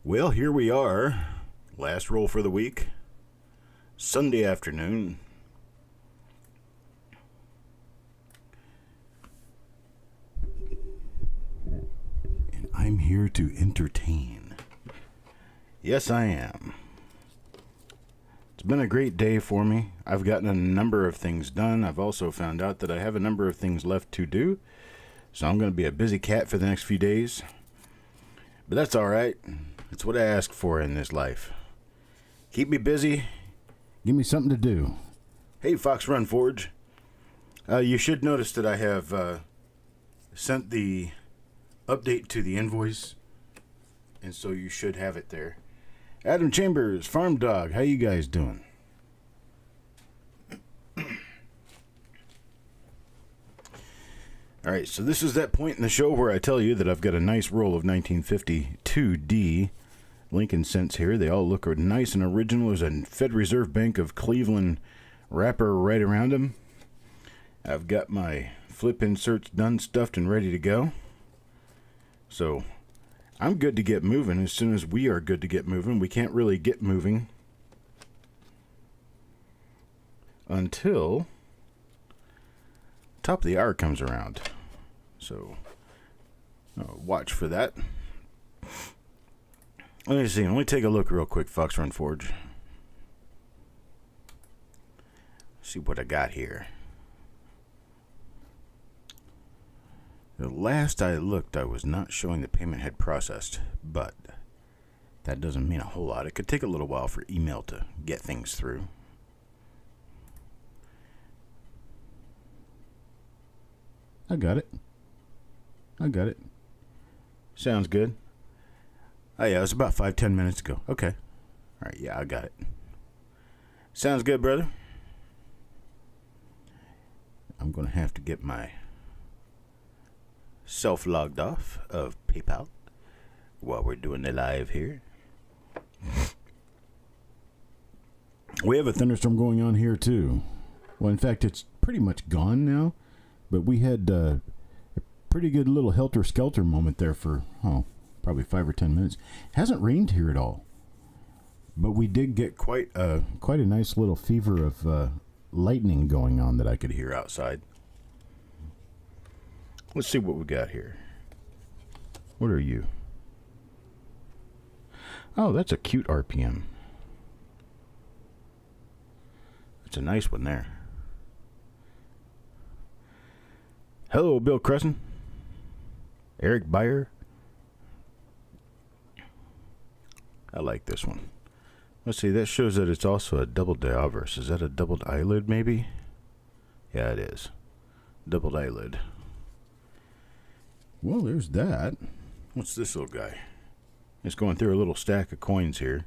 Well, here we are. Last roll for the week. Sunday afternoon. And I'm here to entertain. Yes, I am. It's been a great day for me. I've gotten a number of things done. I've also found out that I have a number of things left to do. So I'm going to be a busy cat for the next few days. But that's all right. It's what I ask for in this life. Keep me busy. Give me something to do. Hey, Fox Run Forge. You should notice that I have sent the update to the invoice. And so you should have it there. Adam Chambers, Farm Dog, how you guys doing? All right, so this is that point in the show where I tell you that I've got a nice roll of 1952D Lincoln cents here. They all look nice and original. There's a Fed Reserve Bank of Cleveland wrapper right around them. I've got my flip inserts done, stuffed, and ready to go. So I'm good to get moving as soon as we are good to get moving. We can't really get moving until top of the hour comes around. So watch for that. Let me see. Let me take a look real quick, Fox Run Forge. See what I got here. The last I looked, I was not showing the payment had processed, but that doesn't mean a whole lot. It could take a little while for email to get things through. I got it. Sounds good. Oh, yeah, it was about 5-10 minutes ago. Okay. All right, yeah, I got it. Sounds good, brother. I'm going to have to get my self-logged off of PayPal while we're doing the live here. We have a thunderstorm going on here, too. Well, in fact, it's pretty much gone now. But we had a pretty good little helter-skelter moment there for, probably 5 or 10 minutes. Hasn't rained here at all. But we did get quite a nice little fever of lightning going on that I could hear outside. Let's see what we got here. What are you? Oh, that's a cute RPM. That's a nice one there. Hello, Bill Crescent. Eric Byer. I like this one. Let's see, that shows that it's also a double diaverse. Is that a doubled eyelid, maybe? Yeah, it is. Doubled eyelid. Well, there's that. What's this little guy? It's going through a little stack of coins here.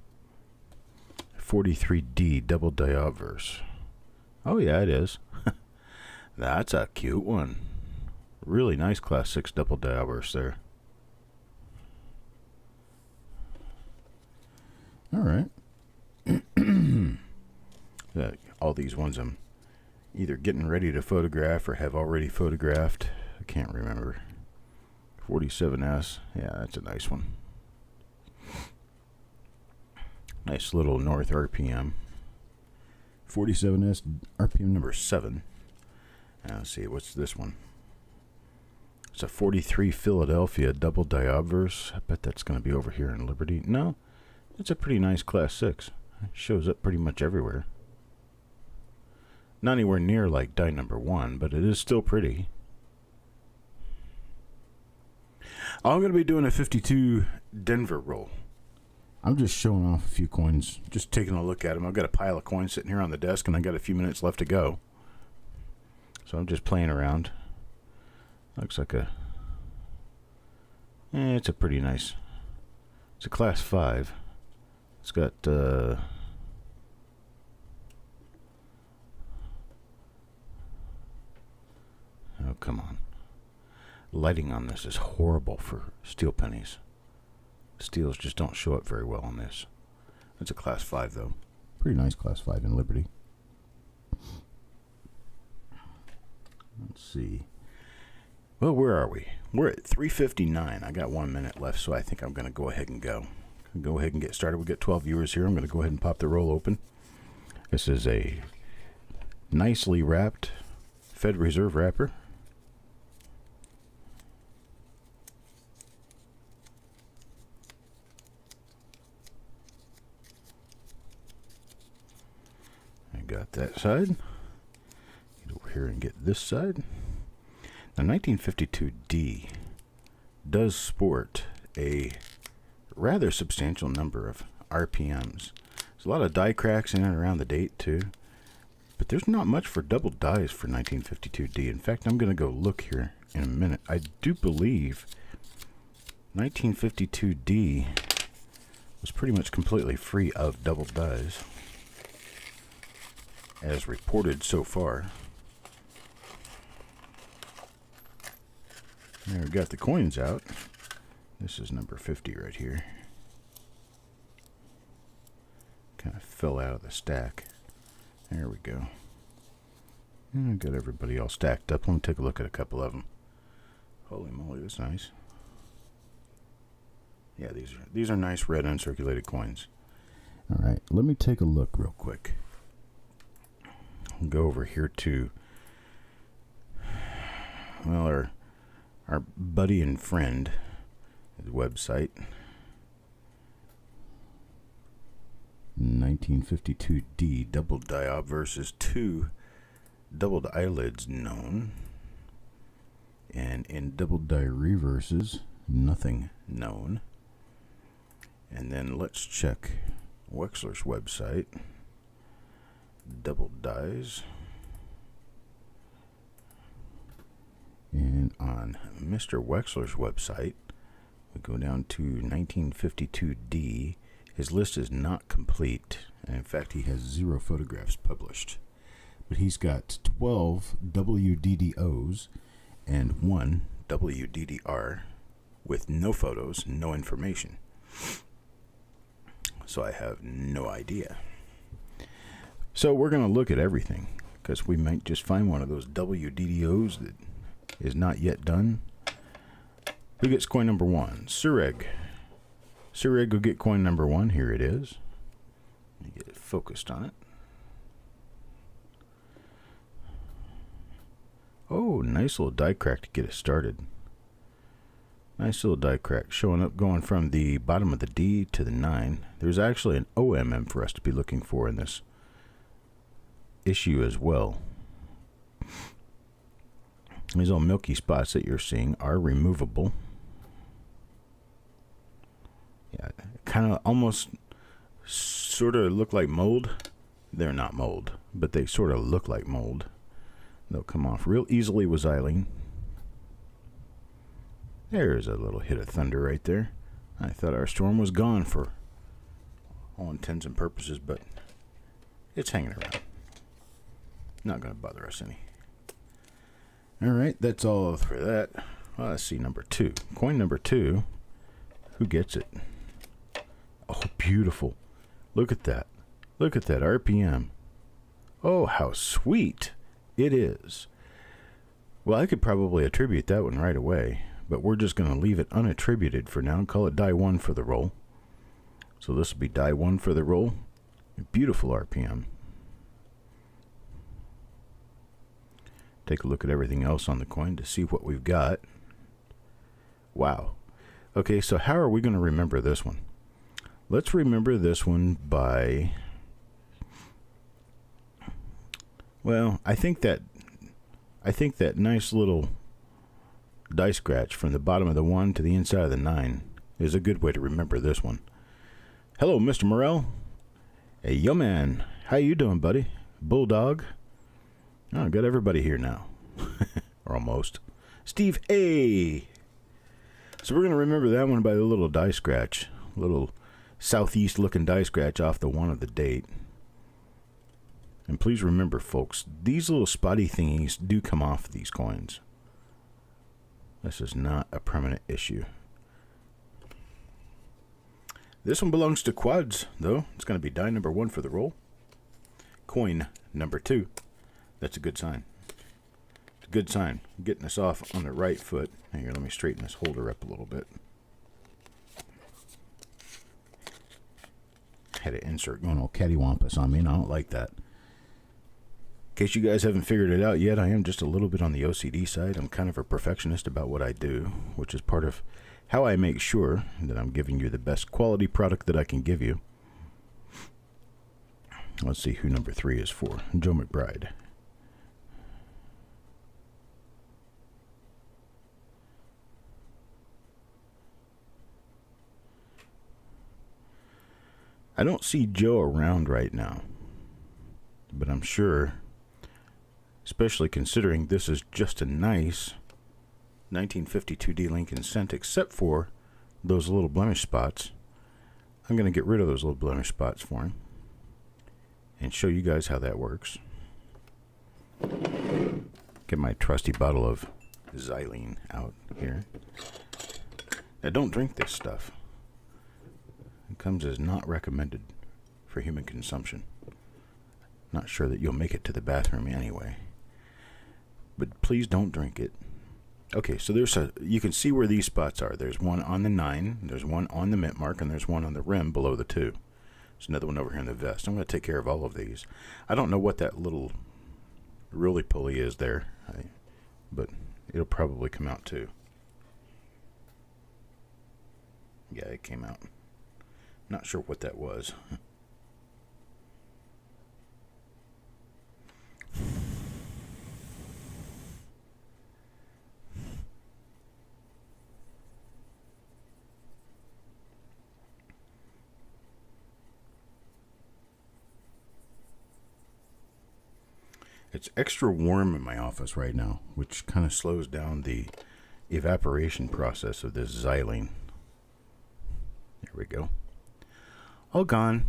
43D double diaverse. Oh, yeah, it is. That's a cute one. Really nice Class 6 double diaverse there. All right. All these ones I'm either getting ready to photograph or have already photographed. I can't remember. 47S. Yeah, that's a nice one. Nice little North RPM. 47S RPM number 7. Now, let's see, what's this one? It's a 43 Philadelphia double diaverse. I bet that's going to be over here in Liberty. No, it's a pretty nice Class 6. It shows up pretty much everywhere. Not anywhere near like die number 1, but it is still pretty. I'm going to be doing a 52 Denver roll. I'm just showing off a few coins, just taking a look at them. I've got a pile of coins sitting here on the desk, and I got a few minutes left to go. So I'm just playing around. Looks like it's a pretty nice, it's a Class 5. It's got, oh, come on. Lighting on this is horrible for steel pennies. Steels just don't show up very well on this. It's a Class 5, though. Pretty nice Class 5 in Liberty. Let's see. Well, where are we? We're at 3:59. I got 1 minute left, so I think I'm going to go ahead and go. go ahead and get started. We've got 12 viewers here. I'm going to go ahead and pop the roll open. This is a nicely wrapped Fed Reserve wrapper. I got that side. Get over here and get this side. Now, 1952D does sport a rather substantial number of RPMs. There's a lot of die cracks in and around the date too, but there's not much for double dies for 1952D. In fact, I'm going to go look here in a minute. I do believe 1952D was pretty much completely free of double dies, as reported so far. There, we got the coins out. This is number 50 right here. Kind of fell out of the stack. There we go. And got everybody all stacked up. Let me take a look at a couple of them. Holy moly, that's nice. Yeah, these are nice red uncirculated coins. All right, let me take a look real quick. I'll go over here to, well, our buddy and friend, his website. 1952D double diop versus 2 doubled eyelids known, and in double die reverses nothing known. And then let's check Wexler's website. Double dies, and on Mr. Wexler's website we go down to 1952D. His list is not complete, and in fact he has 0 photographs published, but he's got 12 WDDOs and 1 WDDR with no photos, no information. So I have no idea. So we're going to look at everything, because we might just find one of those WDDOs that is not yet done. Who gets coin number 1? Sureg. Sureg will get coin number 1. Here it is. Let me get it focused on it. Oh, nice little die crack to get us started. Nice little die crack showing up, going from the bottom of the D to the 9. There's actually an OMM for us to be looking for in this issue as well. These little milky spots that you're seeing are removable. Yeah, kind of almost sort of look like mold. They're not mold, but they sort of look like mold. They'll come off real easily with xylene. There's a little hit of thunder right there. I thought our storm was gone for all intents and purposes, but it's hanging around. Not going to bother us any. Alright, that's all for that. Well, let's see, number 2. Coin number 2. Who gets it? Oh, beautiful. Look at that. Look at that RPM. Oh, how sweet it is. Well, I could probably attribute that one right away, but we're just going to leave it unattributed for now and call it die 1 for the roll. So this will be die 1 for the roll. Beautiful RPM. Take a look at everything else on the coin to see what we've got. Wow. Okay, so how are we going to remember this one? Let's remember this one by, well, I think that nice little die scratch from the bottom of the 1 to the inside of the 9 is a good way to remember this one. Hello, Mr. Morrell. Hey, yo, man. How you doing, buddy? Bulldog. Oh, I got everybody here now. Or almost. Steve A. So we're going to remember that one by the little die scratch. Little southeast looking die scratch off the 1 of the date. And please remember, folks, these little spotty thingies do come off these coins. This is not a permanent issue. This one belongs to quads, though. It's going to be die number 1 for the roll. Coin number 2. That's a good sign. It's a good sign. Getting us off on the right foot. Here, let me straighten this holder up a little bit. Had an insert going all cattywampus on me, and I don't like that. In case you guys haven't figured it out yet, I am just a little bit on the OCD side. I'm kind of a perfectionist about what I do, which is part of how I make sure that I'm giving you the best quality product that I can give you. Let's see who number 3 is for. Joe McBride. I don't see Joe around right now, but I'm sure, especially considering this is just a nice 1952D Lincoln Cent, except for those little blemish spots. I'm going to get rid of those little blemish spots for him and show you guys how that works. Get my trusty bottle of xylene out here. Now, don't drink this stuff. It comes as not recommended for human consumption. Not sure that you'll make it to the bathroom anyway. But please don't drink it. Okay, so you can see where these spots are. There's one on the 9, there's one on the mint mark, and there's one on the rim below the 2. There's another one over here in the vest. I'm going to take care of all of these. I don't know what that little roly-poly is there, but it'll probably come out too. Yeah, it came out. Not sure what that was. It's extra warm in my office right now, which kind of slows down the evaporation process of this xylene. There we go. All gone.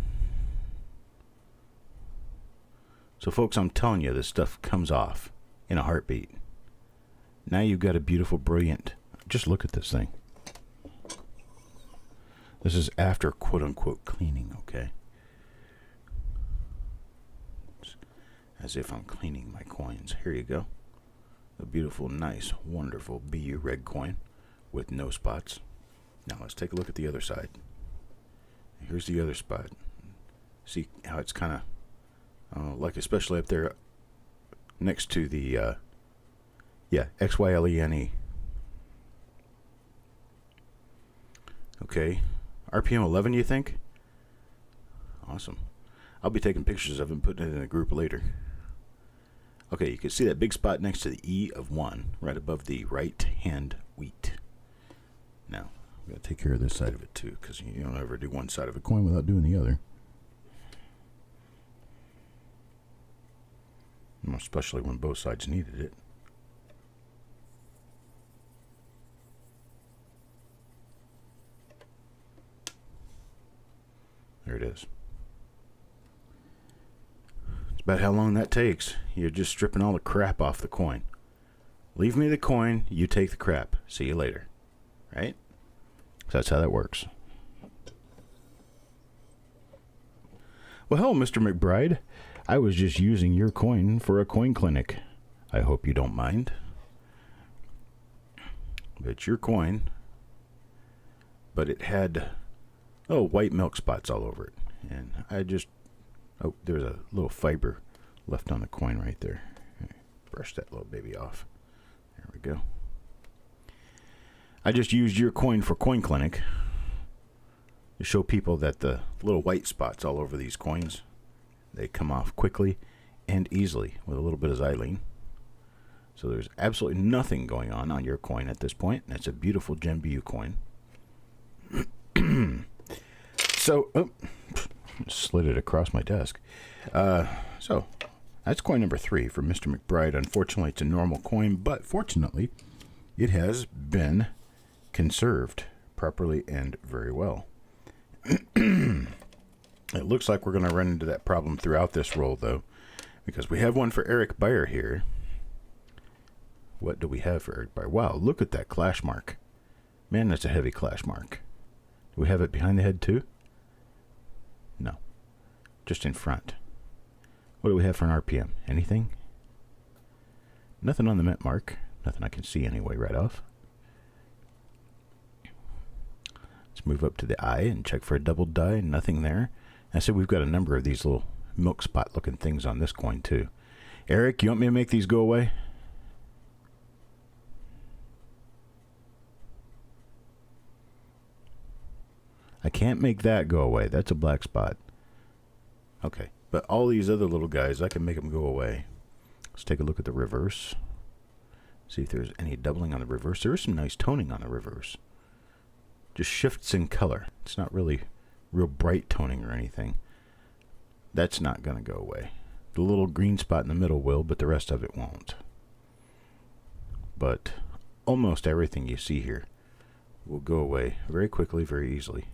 So folks, I'm telling you, this stuff comes off in a heartbeat. Now you've got a beautiful, brilliant, just look at this thing. This is after quote-unquote cleaning, okay? It's as if I'm cleaning my coins. Here you go. A beautiful, nice, wonderful BU red coin with no spots. Now let's take a look at the other side. Here's the other spot. See how it's kind of like, especially up there next to the XYLENE. Okay, RPM 11, you think? Awesome. I'll be taking pictures of it and putting it in a group later. Okay, you can see that big spot next to the E of 1 right above the right hand wheat. Now I'm going to take care of this side of it too, because you don't ever do one side of a coin without doing the other. Especially when both sides needed it. There it is. It's about how long that takes. You're just stripping all the crap off the coin. Leave me the coin, you take the crap. See you later. Right? So that's how that works. Well, hello, Mr. McBride. I was just using your coin for a coin clinic. I hope you don't mind. It's your coin, but it had, white milk spots all over it. And I just, there's a little fiber left on the coin right there. Brush that little baby off. There we go. I just used your coin for coin clinic to show people that the little white spots all over these coins, they come off quickly and easily with a little bit of xylene. So there's absolutely nothing going on your coin at this point. That's a beautiful Gem BU coin. So, slid it across my desk. So that's coin number 3 for Mr. McBride. Unfortunately, it's a normal coin, but fortunately, it has been conserved properly and very well. It looks like we're going to run into that problem throughout this roll, though, because we have one for Eric Beyer here. What do we have for Eric Beyer? Wow, look at that clash mark. Man, that's a heavy clash mark. Do we have it behind the head, too? No. Just in front. What do we have for an RPM? Anything? Nothing on the mint mark. Nothing I can see anyway right off. Let's move up to the eye and check for a double die. Nothing there. I said we've got a number of these little milk spot looking things on this coin too. Eric, you want me to make these go away? I can't make that go away. That's a black spot. Okay, but all these other little guys, I can make them go away. Let's take a look at the reverse. See if there's any doubling on the reverse. There is some nice toning on the reverse. Just shifts in color. It's not really real bright toning or anything. That's not going to go away. The little green spot in the middle will, but the rest of it won't. But almost everything you see here will go away very quickly, very easily.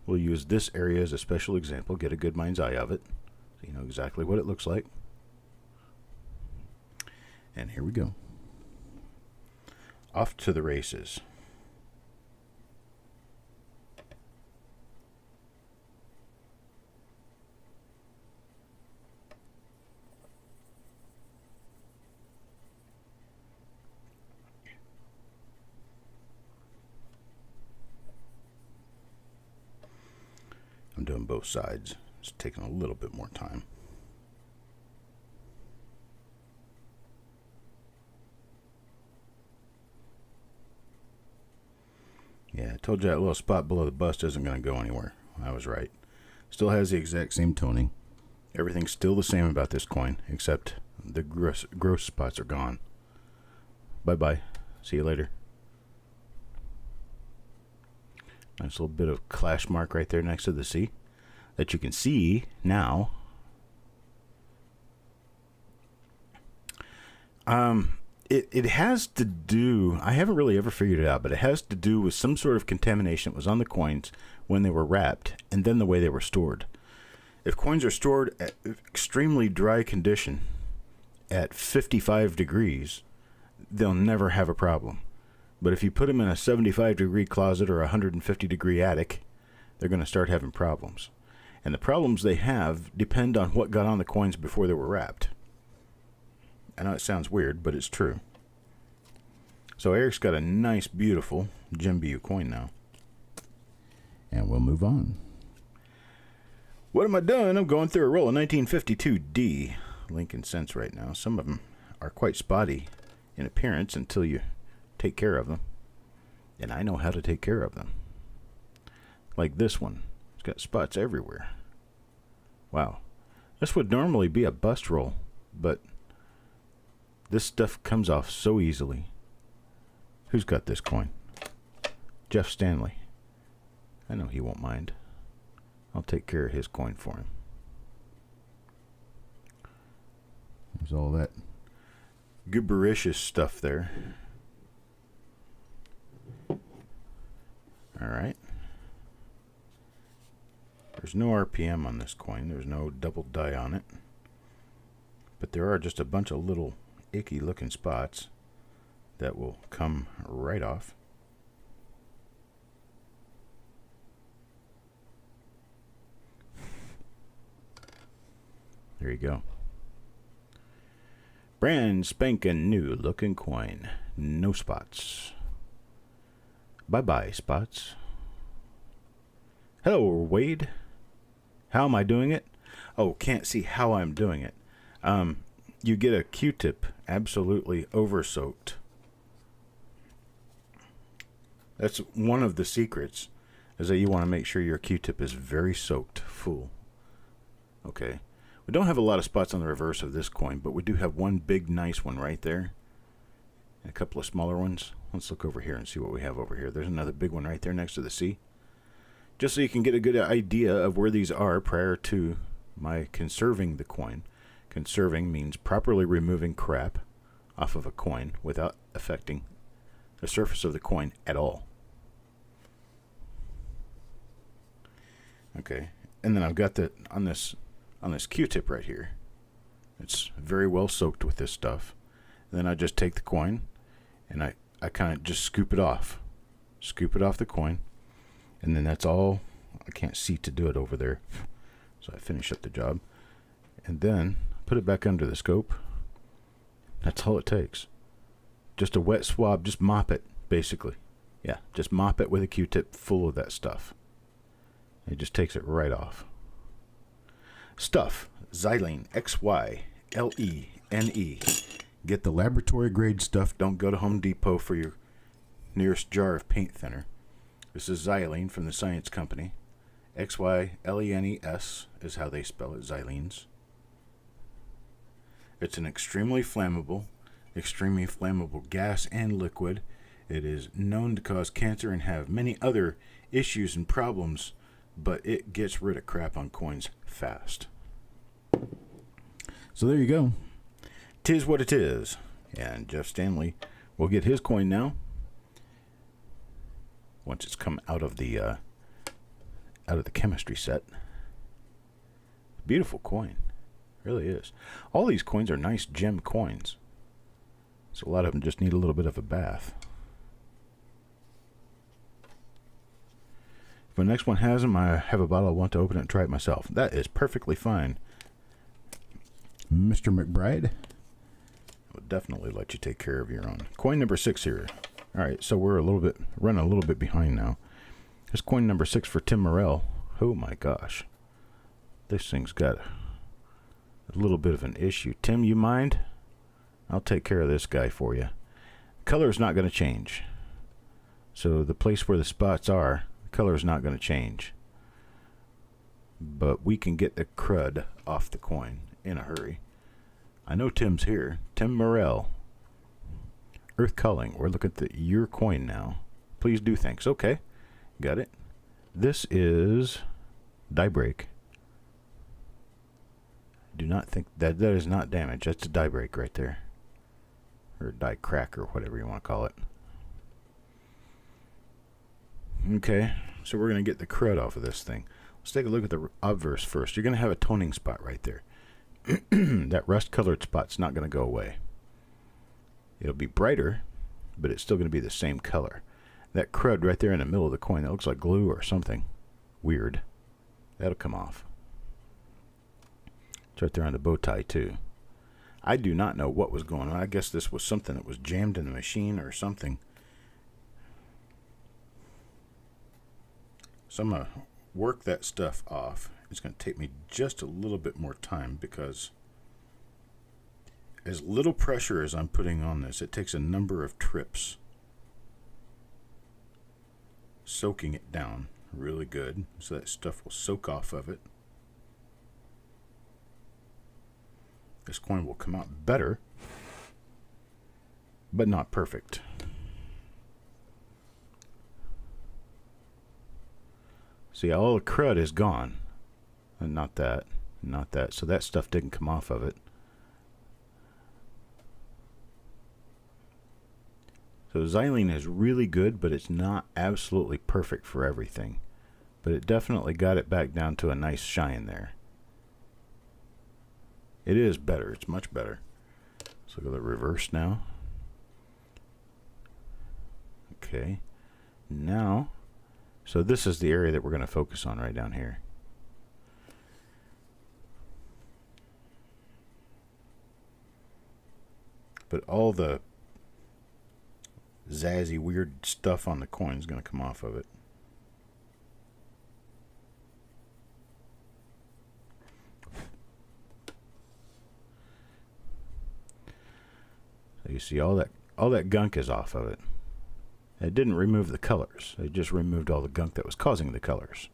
We'll use this area as a special example, get a good mind's eye of it, so you know exactly what it looks like. And here we go. Off to the races. I'm doing both sides. It's taking a little bit more time. Yeah, I told you that little spot below the bust isn't going to go anywhere. I was right. Still has the exact same toning. Everything's still the same about this coin, except the gross spots are gone. Bye-bye. See you later. Nice little bit of clash mark right there next to the C that you can see now. It has to do, I haven't really ever figured it out, but it has to do with some sort of contamination that was on the coins when they were wrapped, and then the way they were stored. If coins are stored at extremely dry condition at 55 degrees, they'll never have a problem. But if you put them in a 75-degree closet or a 150-degree attic, they're going to start having problems. And the problems they have depend on what got on the coins before they were wrapped. I know it sounds weird, but it's true. So Eric's got a nice, beautiful Gem BU coin now. And we'll move on. What am I doing? I'm going through a roll of 1952D Lincoln cents right now. Some of them are quite spotty in appearance until you take care of them. And I know how to take care of them. Like this one. It's got spots everywhere. Wow. This would normally be a bust roll, but this stuff comes off so easily. Who's got this coin? Jeff Stanley. I know he won't mind. I'll take care of his coin for him. There's all that gibbericious stuff there. Alright. There's no RPM on this coin. There's no double die on it. But there are just a bunch of little icky looking spots that will come right off. There you go. Brand spanking new looking coin. No spots. Bye-bye, spots. Hello, Wade. How am I doing it? Oh, can't see how I'm doing it. You get a Q-tip absolutely over-soaked. That's one of the secrets, is that you want to make sure your Q-tip is very soaked full. Okay. We don't have a lot of spots on the reverse of this coin, but we do have one big nice one right there. And a couple of smaller ones. Let's look over here and see what we have over here. There's another big one right there next to the C. Just so you can get a good idea of where these are prior to my conserving the coin. Conserving means properly removing crap off of a coin without affecting the surface of the coin at all. Okay, and then I've got that on this Q-tip right here. It's very well soaked with this stuff. And then I just take the coin and I kind of just scoop it off. Scoop it off the coin. And then that's all. I can't see to do it over there. So I finish up the job. And then put it back under the scope. That's all it takes. Just a wet swab. Just mop it, basically. Yeah, just mop it with a Q-tip full of that stuff. It just takes it right off. Stuff, xylene, Xylene. Get the laboratory grade stuff. Don't go to Home Depot for your nearest jar of paint thinner. This is xylene from the Science Company. Xylenes is how they spell it, xylenes. It's an extremely flammable gas and liquid. It is known to cause cancer and have many other issues and problems, but it gets rid of crap on coins fast. So there you go. 'Tis what it is. And Jeff Stanley will get his coin now. Once it's come out of the chemistry set. Beautiful coin. Really is. All these coins are nice gem coins. So a lot of them just need a little bit of a bath. If the next one has them, I have a bottle, I want to open it and try it myself. That is perfectly fine. Mr. McBride, I will definitely let you take care of your own. Coin number 6 here. Alright, so we're running a little bit behind now. Here's coin number 6 for Tim Morrell. Oh my gosh. This thing's got a little bit of an issue. Tim, you mind? I'll take care of this guy for you. Color is not going to change. So the place where the spots are, the color is not going to change. But we can get the crud off the coin in a hurry. I know Tim's here. Tim Morrell. Earth Culling. We're looking at your coin now. Please do thanks. Okay. Got it. This is die break. Do not think that is not damage. That's a die break right there. Or die crack or whatever you want to call it. Okay. So we're going to get the crud off of this thing. Let's take a look at the obverse first. You're going to have a toning spot right there. That rust colored spot's not going to go away. It'll be brighter, but it's still going to be the same color. That crud right there in the middle of the coin, that looks like glue or something weird. That'll come off. It's right there on the bow tie too. I do not know what was going on. I guess this was something that was jammed in the machine or something. So I'm going to work that stuff off. It's going to take me just a little bit more time because as little pressure as I'm putting on this, it takes a number of trips soaking it down really good so that stuff will soak off of it. This coin will come out better, but not perfect. See, all the crud is gone. And not that. So that stuff didn't come off of it. So xylene is really good, but it's not absolutely perfect for everything. But it definitely got it back down to a nice shine there. It is better. It's much better. Let's look at the reverse now. Okay. Now, so this is the area that we're going to focus on right down here. But all the zazzy weird stuff on the coin is going to come off of it. So you see all that gunk is off of it. It didn't remove the colors. It just removed all the gunk that was causing the colors.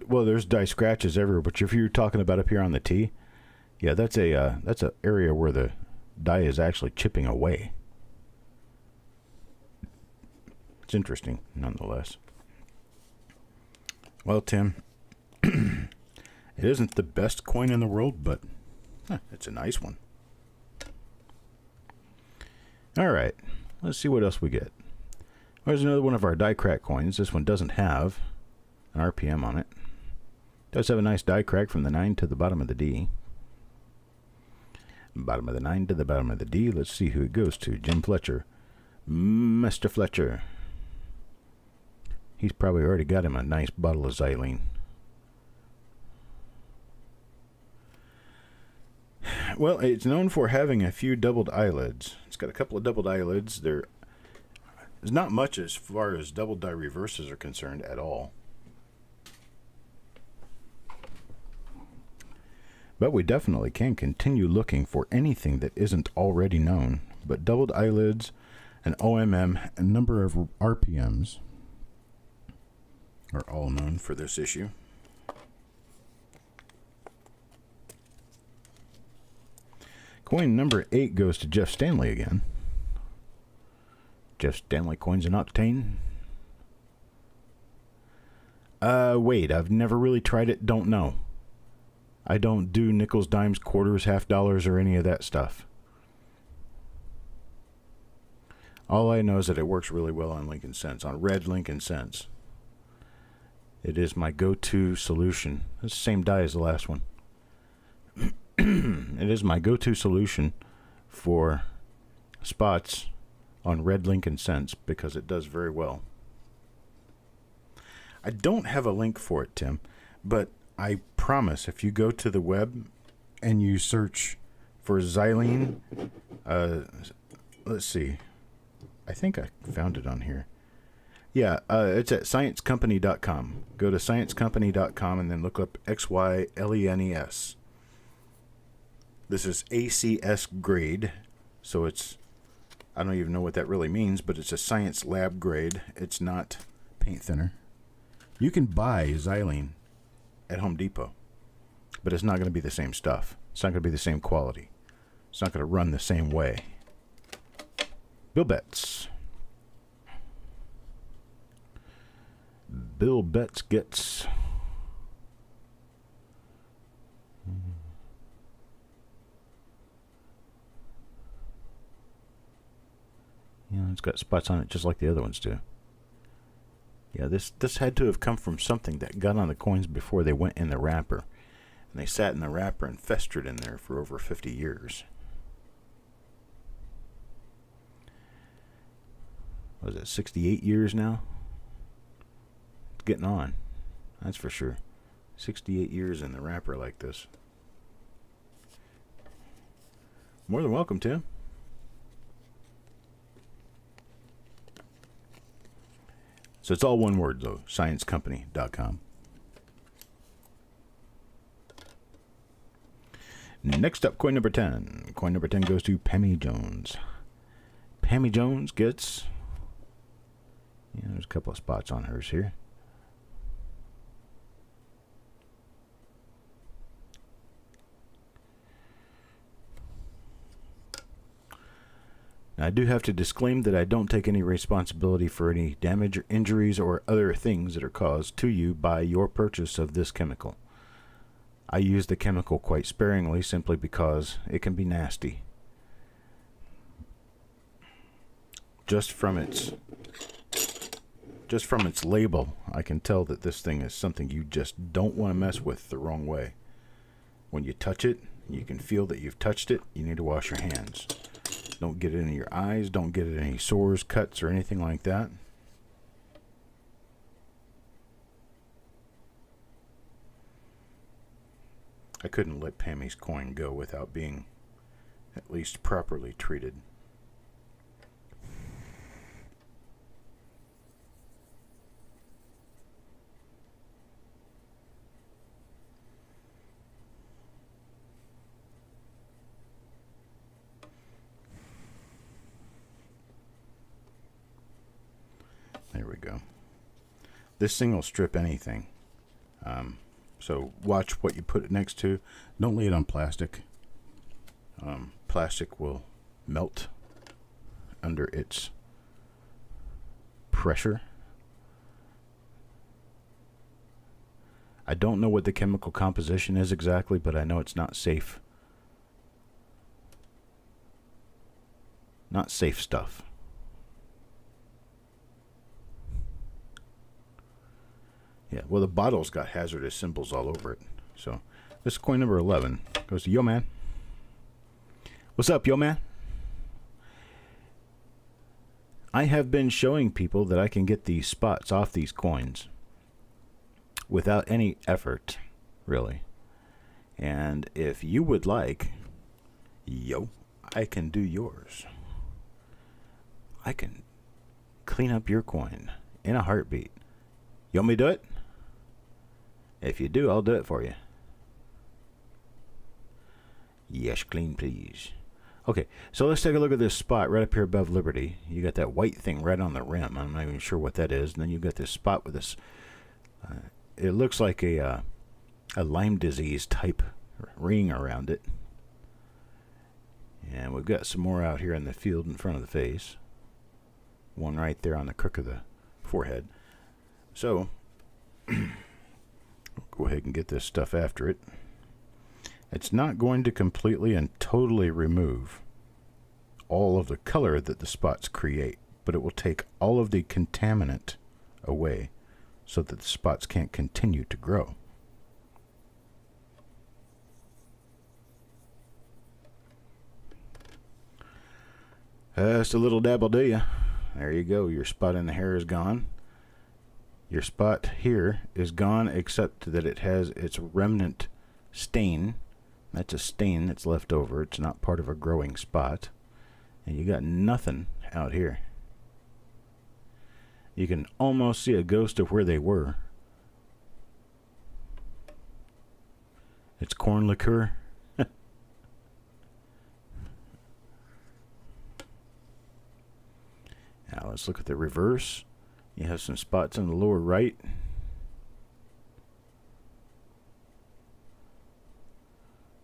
Well, there's die scratches everywhere, but if you're talking about up here on the T, yeah, that's a area where the die is actually chipping away. It's interesting, nonetheless. Well, Tim, it isn't the best coin in the world, but it's a nice one. All right, let's see what else we get. There's another one of our die crack coins. This one doesn't have an RPM on it. Does have a nice die crack from the 9 to the bottom of the D. Bottom of the 9 to the bottom of the D. Let's see who it goes to. Jim Fletcher. Mr. Fletcher. He's probably already got him a nice bottle of xylene. Well, it's known for having a few doubled eyelids. It's got a couple of doubled eyelids. They're There's not much as far as double die reverses are concerned at all. But we definitely can continue looking for anything that isn't already known. But doubled eyelids, an OMM, and number of RPMs are all known for this issue. Coin number 8 goes to Jeff Stanley again. Jeff Stanley coins an octane. Wait, I've never really tried it, don't know. I don't do nickels, dimes, quarters, half dollars, or any of that stuff. All I know is that it works really well on Lincoln Cents, on red Lincoln Cents. It is my go-to solution. It's the same die as the last one. It is my go-to solution for spots on red Lincoln Cents because it does very well. I don't have a link for it, Tim, but I promise if you go to the web and you search for xylene, let's see. I think I found it on here. Yeah, it's at sciencecompany.com. Go to sciencecompany.com and then look up XYLENES. This is ACS grade, so it's, I don't even know what that really means, but it's a science lab grade. It's not paint thinner. You can buy xylene at Home Depot, but it's not going to be the same stuff. It's not going to be the same quality. It's not going to run the same way. Bill Betts. Bill Betts gets... Yeah, it's got spots on it just like the other ones do. Yeah, this had to have come from something that got on the coins before they went in the wrapper. And they sat in the wrapper and festered in there for over 50 years. What is it, 68 years now? It's getting on, that's for sure. 68 years in the wrapper like this. More than welcome, Tim. So it's all one word, though. ScienceCompany.com. Next up, coin number 10. Coin number 10 goes to Pammy Jones. Pammy Jones gets... Yeah, there's a couple of spots on hers here. Now, I do have to disclaim that I don't take any responsibility for any damage or injuries or other things that are caused to you by your purchase of this chemical. I use the chemical quite sparingly simply because it can be nasty. Just from its label, I can tell that this thing is something you just don't want to mess with the wrong way. When you touch it, you can feel that you've touched it. You need to wash your hands. Don't get it in your eyes. Don't get it any sores, cuts, or anything like that. I couldn't let Pammy's coin go without being at least properly treated. There we go. This thing will strip anything. So watch what you put it next to. Don't lay it on plastic. Plastic will melt under its pressure. I don't know what the chemical composition is exactly, but I know it's not safe. Not safe stuff. Yeah, well, the bottle's got hazardous symbols all over it. So, this is coin number 11. Goes to Yo Man. What's up, Yo Man? I have been showing people that I can get these spots off these coins without any effort, really. And if you would like, I can do yours. I can clean up your coin in a heartbeat. You want me to do it? If you do, I'll do it for you. Yes, clean, please. Okay, so let's take a look at this spot right up here above Liberty. You got that white thing right on the rim. I'm not even sure what that is. And then you've got this spot with this, it looks like a Lyme disease type ring around it. And we've got some more out here in the field in front of the face. One right there on the crook of the forehead. So, go ahead and get this stuff after it. It's not going to completely and totally remove all of the color that the spots create, but it will take all of the contaminant away so that the spots can't continue to grow. Just a little dabble, do ya? There you go. Your spot in the hair is gone. Your spot here is gone, except that it has its remnant stain. That's a stain that's left over. It's not part of a growing spot. And you got nothing out here. You can almost see a ghost of where they were. It's corn liqueur. Now let's look at the reverse. You have some spots in the lower right.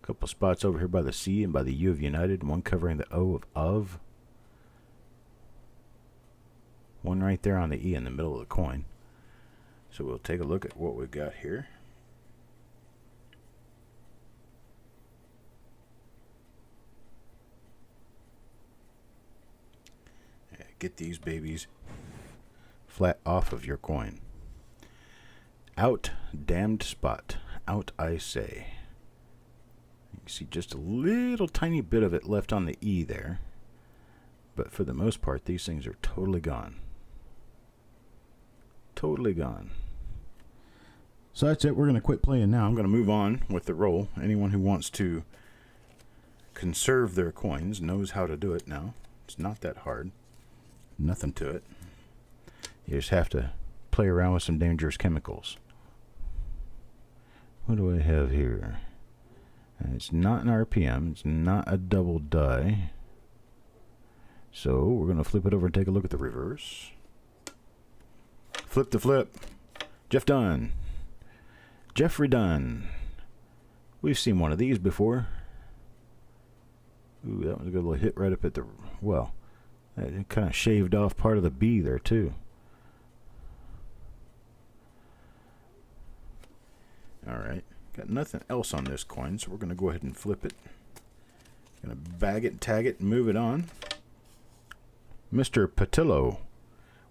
A couple spots over here by the C and by the U of United. One covering the O of. One right there on the E in the middle of the coin. So we'll take a look at what we've got here. Get these babies flat off of your coin. Out, damned spot. Out, I say. You can see just a little tiny bit of it left on the E there. But for the most part, these things are totally gone. Totally gone. So that's it. We're going to quit playing now. I'm going to move on with the roll. Anyone who wants to conserve their coins knows how to do it now. It's not that hard. Nothing to it. You just have to play around with some dangerous chemicals. What do I have here? It's not an RPM. It's not a double die. So we're going to flip it over and take a look at the reverse. Flip the flip. Jeff Dunn. Jeffrey Dunn. We've seen one of these before. Ooh, that was a good little hit right up at the, well, it kind of shaved off part of the B there too. Alright, got nothing else on this coin, so we're going to go ahead and flip it. Going to bag it, tag it, and move it on. Mr. Patillo.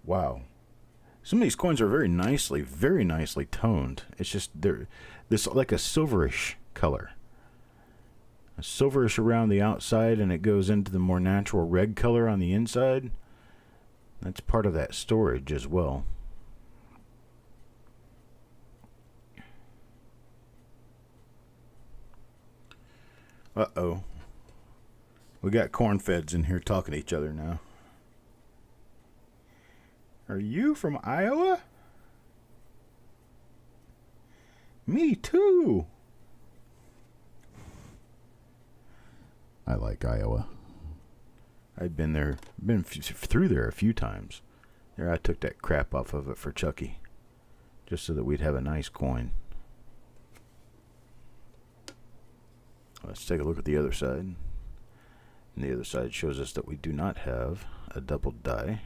Wow. Some of these coins are very nicely toned. It's just, they're this like a silverish color. A silverish around the outside, and it goes into the more natural red color on the inside. That's part of that storage as well. Uh-oh. We got corn feds in here talking to each other now. Are you from Iowa? Me too. I like Iowa. I've been there, through there a few times. There, I took that crap off of it for Chucky, just so that we'd have a nice coin. Let's take a look at the other side. And the other side shows us that we do not have a double die.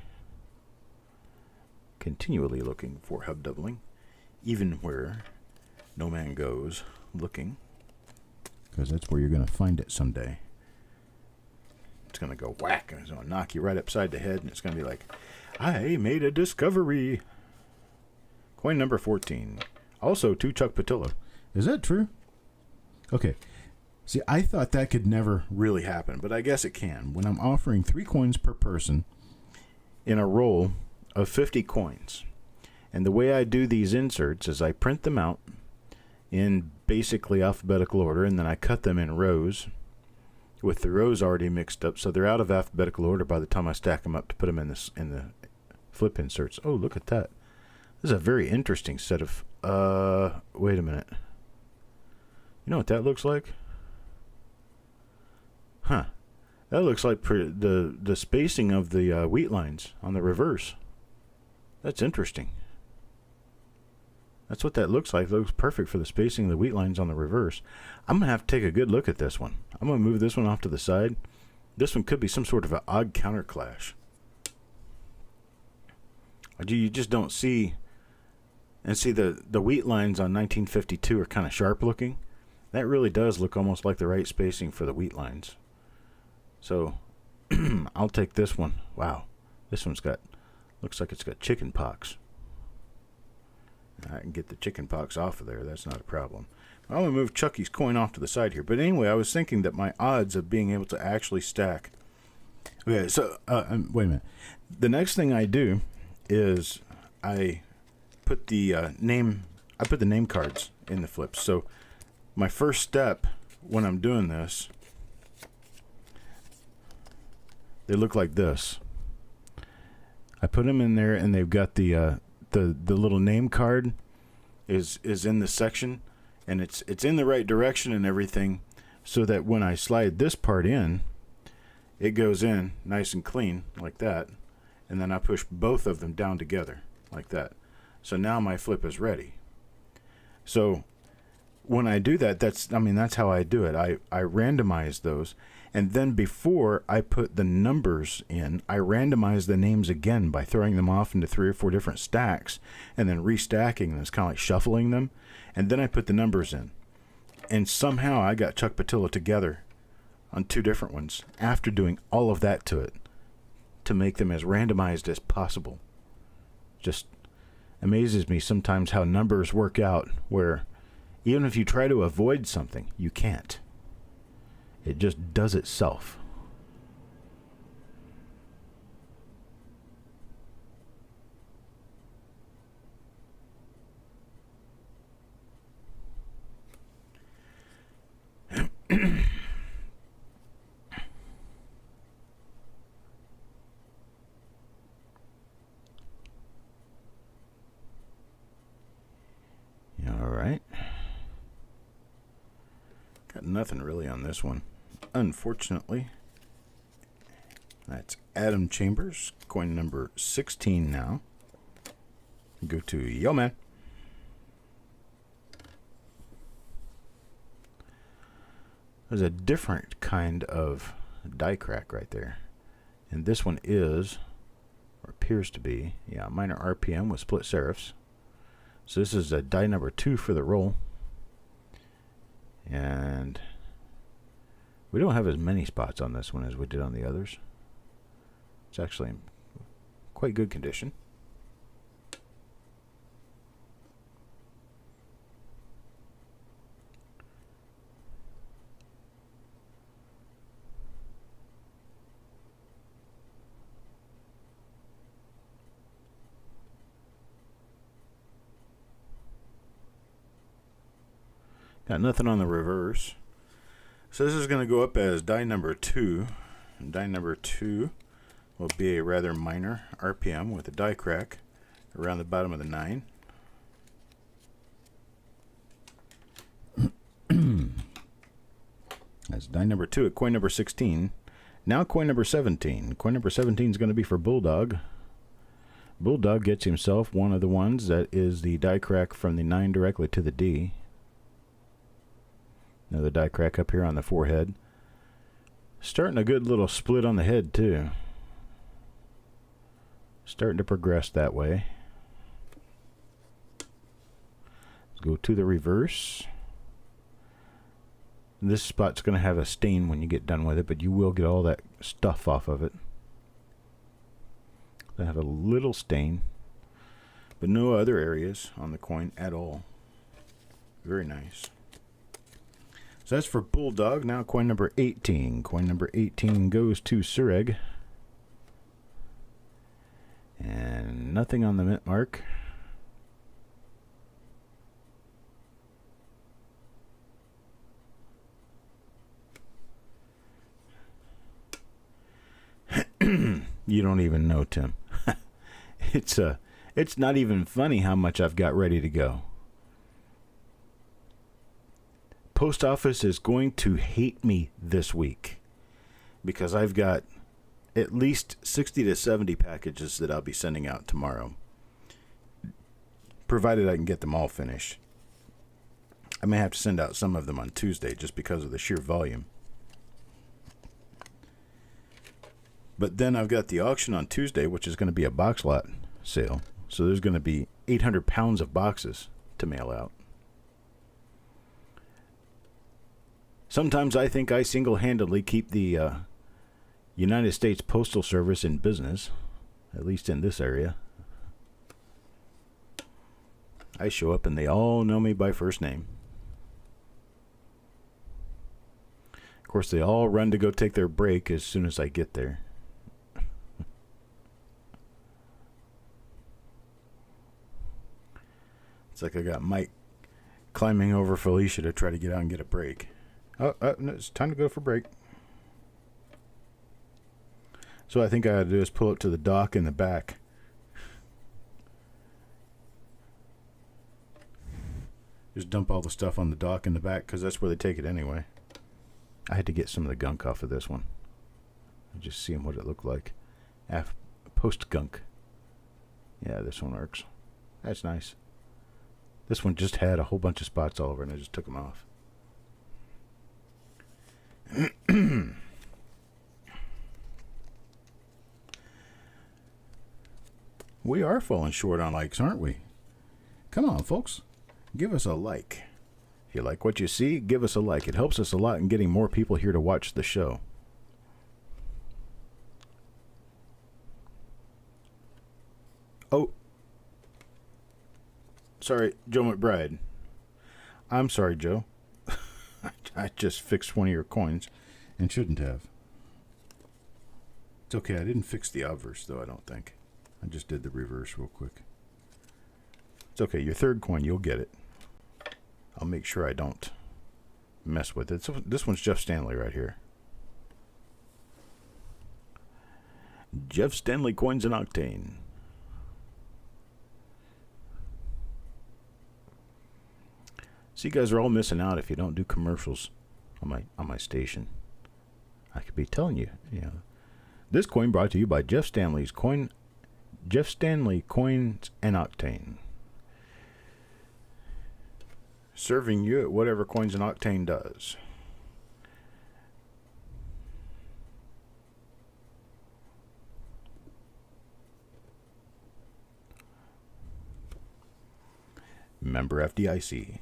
Continually looking for hub doubling, even where no man goes looking, because that's where you're going to find it someday. It's going to go whack, and it's going to knock you right upside the head, and it's going to be like, I made a discovery. Coin number 14. Also to Chuck Patillo. Is that true? Okay. See, I thought that could never really happen, but I guess it can. When I'm offering 3 coins per person in a roll of 50 coins. And the way I do these inserts is I print them out in basically alphabetical order, and then I cut them in rows with the rows already mixed up, so they're out of alphabetical order by the time I stack them up to put them in the flip inserts. Oh, look at that. This is a very interesting set of, wait a minute. You know what that looks like? Huh. That looks like the spacing of the wheat lines on the reverse. That's interesting. That's what that looks like. It looks perfect for the spacing of the wheat lines on the reverse. I'm going to have to take a good look at this one. I'm going to move this one off to the side. This one could be some sort of an odd counter clash. You just don't see... And see, the wheat lines on 1952 are kind of sharp looking. That really does look almost like the right spacing for the wheat lines. So, I'll take this one. Wow. This one's got... Looks like it's got chicken pox. I can get the chicken pox off of there. That's not a problem. I'm going to move Chucky's coin off to the side here. But anyway, I was thinking that my odds of being able to actually stack... Okay, so, wait a minute. The next thing I do is I put the name cards in the flips. So, my first step when I'm doing this, they look like this. I put them in there, and they've got the little name card is in the section, and it's in the right direction and everything, so that when I slide this part in, it goes in nice and clean like that, and then I push both of them down together like that. So now my flip is ready. So when I do that, that's how I do it. I randomize those. And then before I put the numbers in, I randomize the names again by throwing them off into 3 or 4 different stacks and then restacking them. It's kind of like shuffling them. And then I put the numbers in. And somehow I got Chuck Patilla together on 2 different ones after doing all of that to it to make them as randomized as possible. Just amazes me sometimes how numbers work out where even if you try to avoid something, you can't. It just does itself. All right. Got nothing really on this one. Unfortunately, that's Adam Chambers, coin number 16 now. Go to Yo Man. There's a different kind of die crack right there. And this one is, or appears to be, yeah, minor RPM with split serifs. So this is a die number 2 for the roll. And we don't have as many spots on this one as we did on the others. It's actually in quite good condition. Got nothing on the reverse. So this is going to go up as die number 2. And die number 2 will be a rather minor RPM with a die crack around the bottom of the 9. That's die number 2 at coin number 16. Now coin number 17. Coin number 17 is going to be for Bulldog. Bulldog gets himself one of the ones that is the die crack from the 9 directly to the D. Another die crack up here on the forehead. Starting a good little split on the head too. Starting to progress that way. Let's go to the reverse. This spot's going to have a stain when you get done with it, but you will get all that stuff off of it. They have a little stain, but no other areas on the coin at all. Very nice. So that's for Bulldog. Now coin number 18. Coin number 18 goes to Sureg. And nothing on the mint mark. You don't even know, Tim. It's not even funny how much I've got ready to go. Post office is going to hate me this week because I've got at least 60 to 70 packages that I'll be sending out tomorrow, provided I can get them all finished. I may have to send out some of them on Tuesday just because of the sheer volume. But then I've got the auction on Tuesday, which is going to be a box lot sale. So there's going to be 800 pounds of boxes to mail out. Sometimes I think I single-handedly keep the United States Postal Service in business, at least in this area. I show up and they all know me by first name. Of course, they all run to go take their break as soon as I get there. It's like I got Mike climbing over Felicia to try to get out and get a break. Oh, no, it's time to go for break. So I think I ought to do is pull up to the dock in the back. Just dump all the stuff on the dock in the back because that's where they take it anyway. I had to get some of the gunk off of this one. Just seeing what it looked like. Post gunk. Yeah, this one works. That's nice. This one just had a whole bunch of spots all over and I just took them off. We are falling short on likes, aren't we? Come on, folks. Give us a like. If you like what you see, give us a like. It helps us a lot in getting more people here to watch the show. Oh. Sorry, Joe McBride. I'm sorry, Joe. I just fixed one of your coins and shouldn't have. It's okay. I didn't fix the obverse, though, I don't think. I just did the reverse real quick. It's okay. Your third coin, you'll get it. I'll make sure I don't mess with it. So this one's Jeff Stanley right here. Jeff Stanley coins and octane. So you guys are all missing out if you don't do commercials on my station. I could be telling you, this coin brought to you by Jeff Stanley Coins and Octane. Serving you at whatever Coins and Octane does. Member FDIC.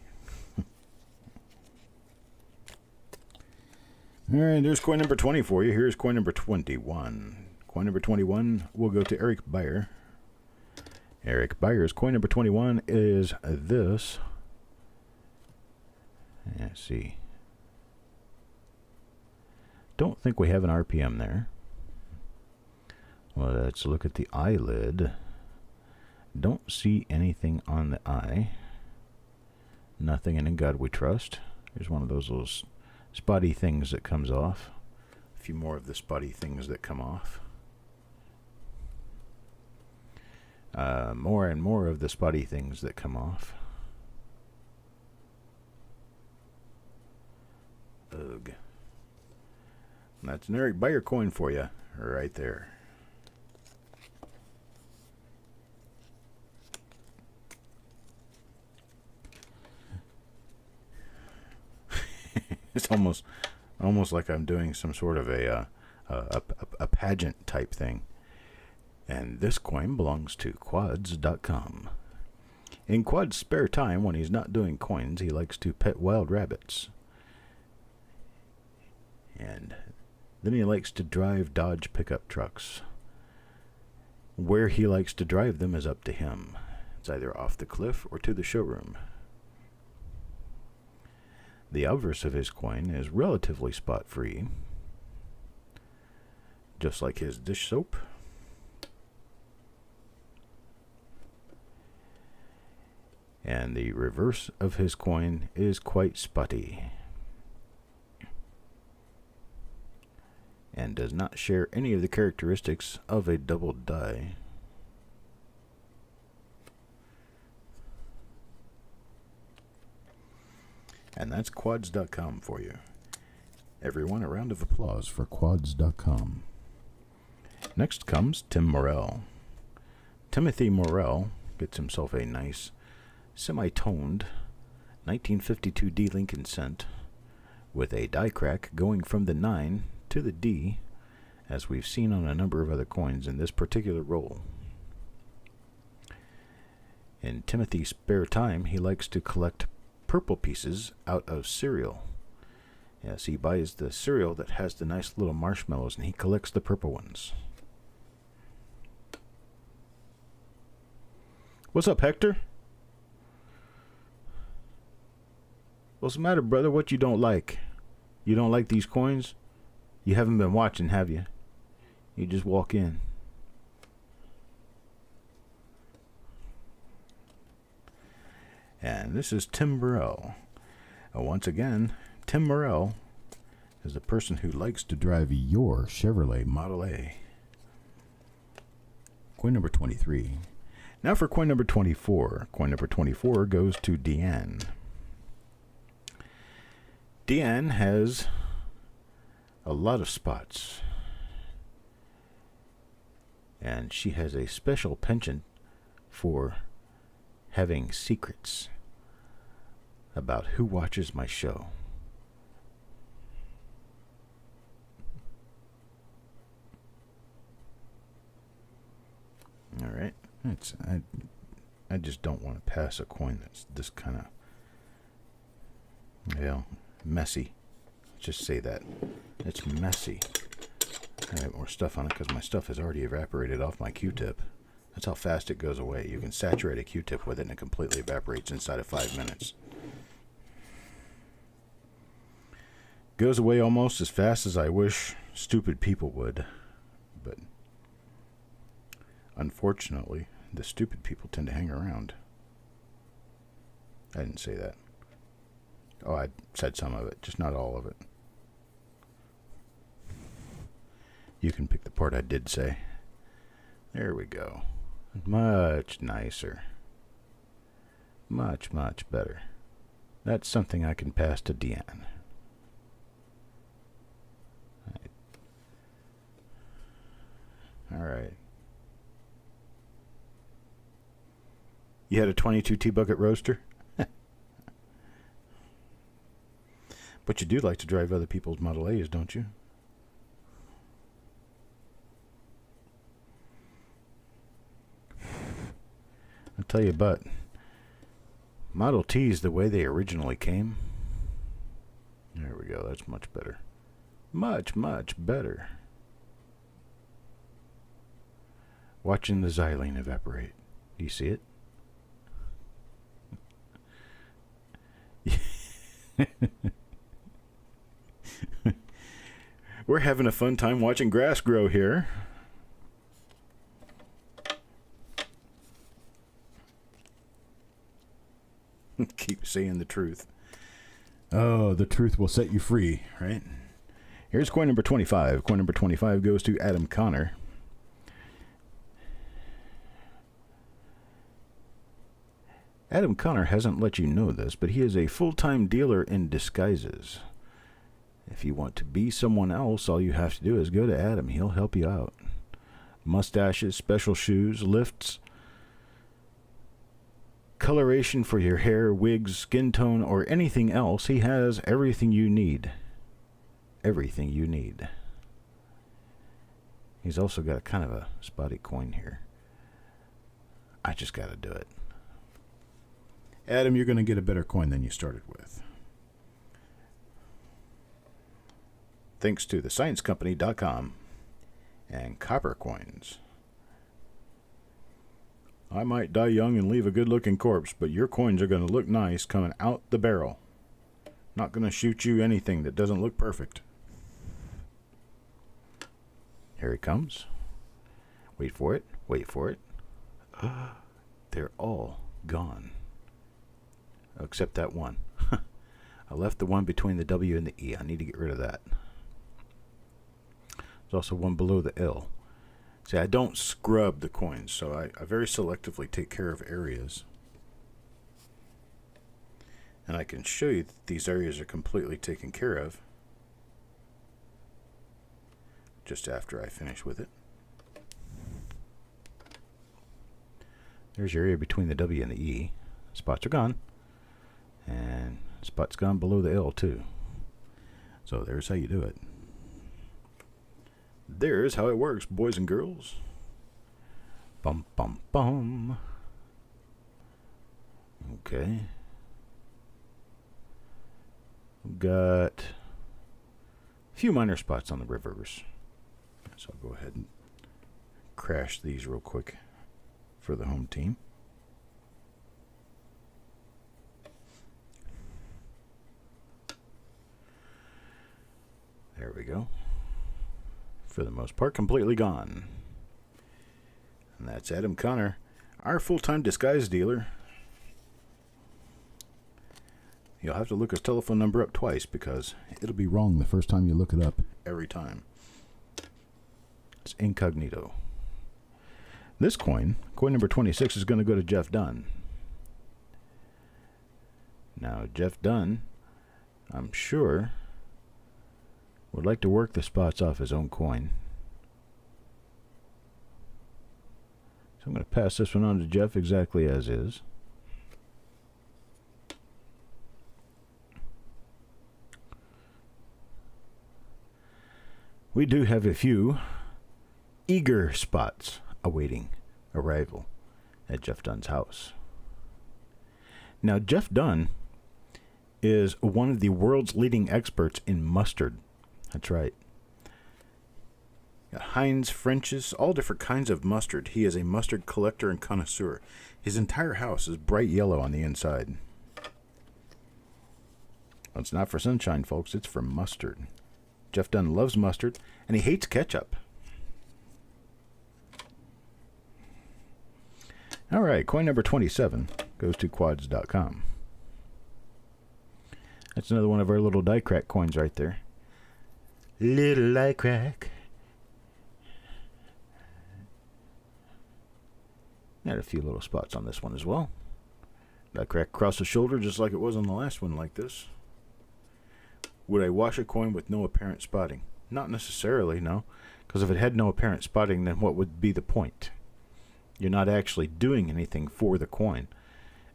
All right, there's coin number 20 for you. Here's coin number 21. Coin number 21 will go to Eric Beyer. Eric Beyer's coin number 21 is this. Let's see. Don't think we have an RPM there. Well, let's look at the eyelid. Don't see anything on the eye. Nothing, and in God we trust. Here's one of those little spotty things that comes off. A few more of the spotty things that come off. More and more of the spotty things that come off. Ugh. And that's an Eric Beyer coin for you, right there. It's almost like I'm doing some sort of a pageant type thing. And this coin belongs to quads.com. In Quad's spare time, when he's not doing coins, he likes to pet wild rabbits. And then he likes to drive Dodge pickup trucks. Where he likes to drive them is up to him. It's either off the cliff or to the showroom. The obverse of his coin is relatively spot-free, just like his dish soap. And the reverse of his coin is quite spotty and does not share any of the characteristics of a double die. And that's quads.com for you. Everyone, a round of applause for quads.com. Next comes Tim Morrell. Timothy Morrell gets himself a nice semi-toned 1952 D Lincoln cent with a die crack going from the 9 to the D, as we've seen on a number of other coins in this particular roll. In Timothy's spare time, he likes to collect purple pieces out of cereal. Yes, he buys the cereal that has the nice little marshmallows, and he collects the purple ones. What's up, Hector? What's the matter, brother? What you don't like? You don't like these coins? You haven't been watching, have you? You just walk in. And this is Tim Morrell. Once again, Tim Morrell is the person who likes to drive your Chevrolet Model A. Coin number 23. Now for coin number 24. Coin number 24 goes to Deanne. Deanne has a lot of spots. And she has a special penchant for having secrets about who watches my show. All right. I just don't want to pass a coin that's this kind of, messy. Just say that. It's messy. I have more stuff on it because my stuff has already evaporated off my Q-tip. That's how fast it goes away. You can saturate a Q-tip with it and it completely evaporates inside of 5 minutes. Goes away almost as fast as I wish stupid people would. But unfortunately, the stupid people tend to hang around. I didn't say that. Oh, I said some of it, just not all of it. You can pick the part I did say. There we go. Much nicer. Much, much better. That's something I can pass to Deanne. All right. You had a 22 T-bucket roaster? But you do like to drive other people's Model A's, don't you? I'll tell you, but Model T's the way they originally came. There we go. That's much better. Much, much better. Watching the xylene evaporate. Do you see it? We're having a fun time watching grass grow here. Keep saying the truth. Oh, the truth will set you free, right? Here's coin number 25. Coin number 25 goes to Adam Connor. Adam Connor hasn't let you know this, but he is a full-time dealer in disguises. If you want to be someone else, all you have to do is go to Adam. He'll help you out. Mustaches, special shoes, lifts, coloration for your hair, wigs, skin tone, or anything else. He has everything you need. Everything you need. He's also got a kind of a spotty coin here. I just got to do it. Adam, you're going to get a better coin than you started with. Thanks to thesciencecompany.com and Copper Coins. I might die young and leave a good-looking corpse, but your coins are going to look nice coming out the barrel. Not going to shoot you anything that doesn't look perfect. Here he comes. Wait for it. Wait for it. They're all gone. Except that one. I left the one between the W and the E. I need to get rid of that. There's also one below the L. See, I don't scrub the coins, so I very selectively take care of areas. And I can show you that these areas are completely taken care of just after I finish with it. There's your area between the W and the E. Spots are gone. And spots gone below the L too. So there's how you do it. There's how it works, boys and girls. Bum, bum, bum. Okay. We've got a few minor spots on the reverse. So I'll go ahead and crash these real quick for the home team. There we go. For the most part, completely gone. And that's Adam Connor, our full-time disguise dealer. You'll have to look his telephone number up twice because it'll be wrong the first time you look it up every time. It's incognito. This coin number 26, is going to go to Jeff Dunn. Now, Jeff Dunn, I'm sure, would like to work the spots off his own coin. So I'm going to pass this one on to Jeff exactly as is. We do have a few eager spots awaiting arrival at Jeff Dunn's house. Now, Jeff Dunn is one of the world's leading experts in mustard. That's right. Heinz, French's, all different kinds of mustard. He is a mustard collector and connoisseur. His entire house is bright yellow on the inside. Well, it's not for sunshine, folks. It's for mustard. Jeff Dunn loves mustard, and he hates ketchup. All right, coin number 27 goes to quads.com. That's another one of our little die crack coins right there. Little die crack. Got a few little spots on this one as well. Die crack across the shoulder just like it was on the last one like this. Would I wash a coin with no apparent spotting? Not necessarily, no. Because if it had no apparent spotting, then what would be the point? You're not actually doing anything for the coin.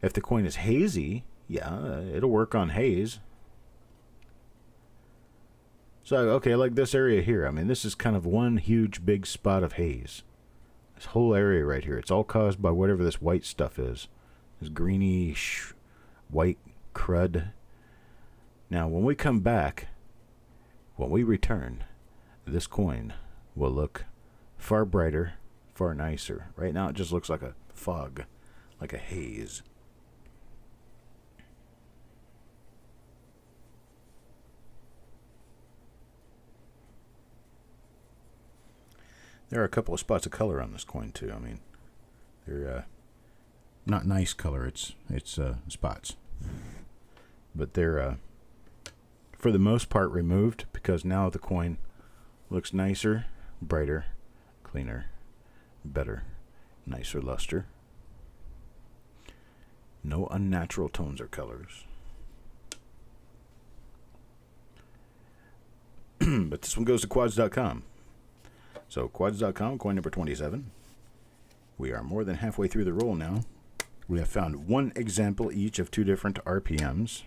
If the coin is hazy, yeah, it'll work on haze. So, okay, like this area here. I mean, this is kind of one huge big spot of haze. This whole area right here. It's all caused by whatever this white stuff is. This greenish white crud. Now, when we come back, when we return, this coin will look far brighter, far nicer. Right now, it just looks like a fog, like a haze. There are a couple of spots of color on this coin, too. I mean, they're not nice color. It's spots. But they're, for the most part, removed because now the coin looks nicer, brighter, cleaner, better, nicer luster. No unnatural tones or colors. But this one goes to quads.com. So quads.com, coin number 27. We are more than halfway through the roll now. We have found one example each of two different RPMs.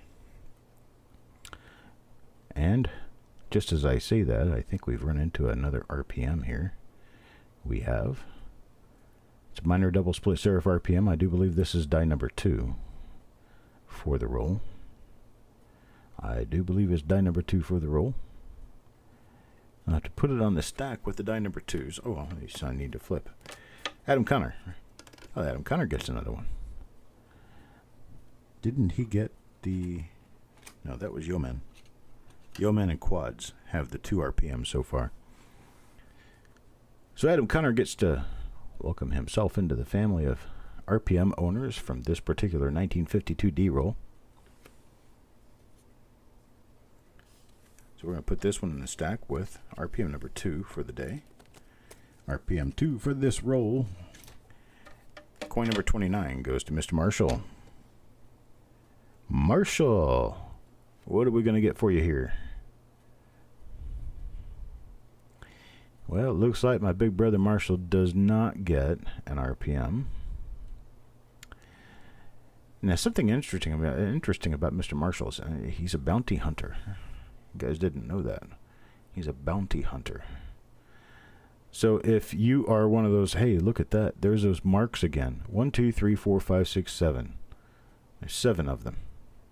And just as I say that, I think we've run into another RPM here. We have. It's a minor double split serif RPM. I do believe this is die number 2 for the roll. I do believe it's die number 2 for the roll. I'll have to put it on the stack with the die number 2s. Oh, I need to flip. Adam Connor. Oh, Adam Connor gets another one. Didn't he get the... No, that was Yeoman. Yeoman and Quads have the 2 RPMs so far. So Adam Connor gets to welcome himself into the family of RPM owners from this particular 1952 D-roll. So we're going to put this one in the stack with RPM number 2 for the day. RPM 2 for this roll. Coin number 29 goes to Mr. Marshall. Marshall, what are we going to get for you here? Well, it looks like my big brother Marshall does not get an RPM. Now, something interesting about Mr. Marshall is he's a bounty hunter. You guys didn't know that. He's a bounty hunter. So if you are one of those, hey, look at that. There's those marks again. 1, 2, 3, 4, 5, 6, 7. There's 7 of them.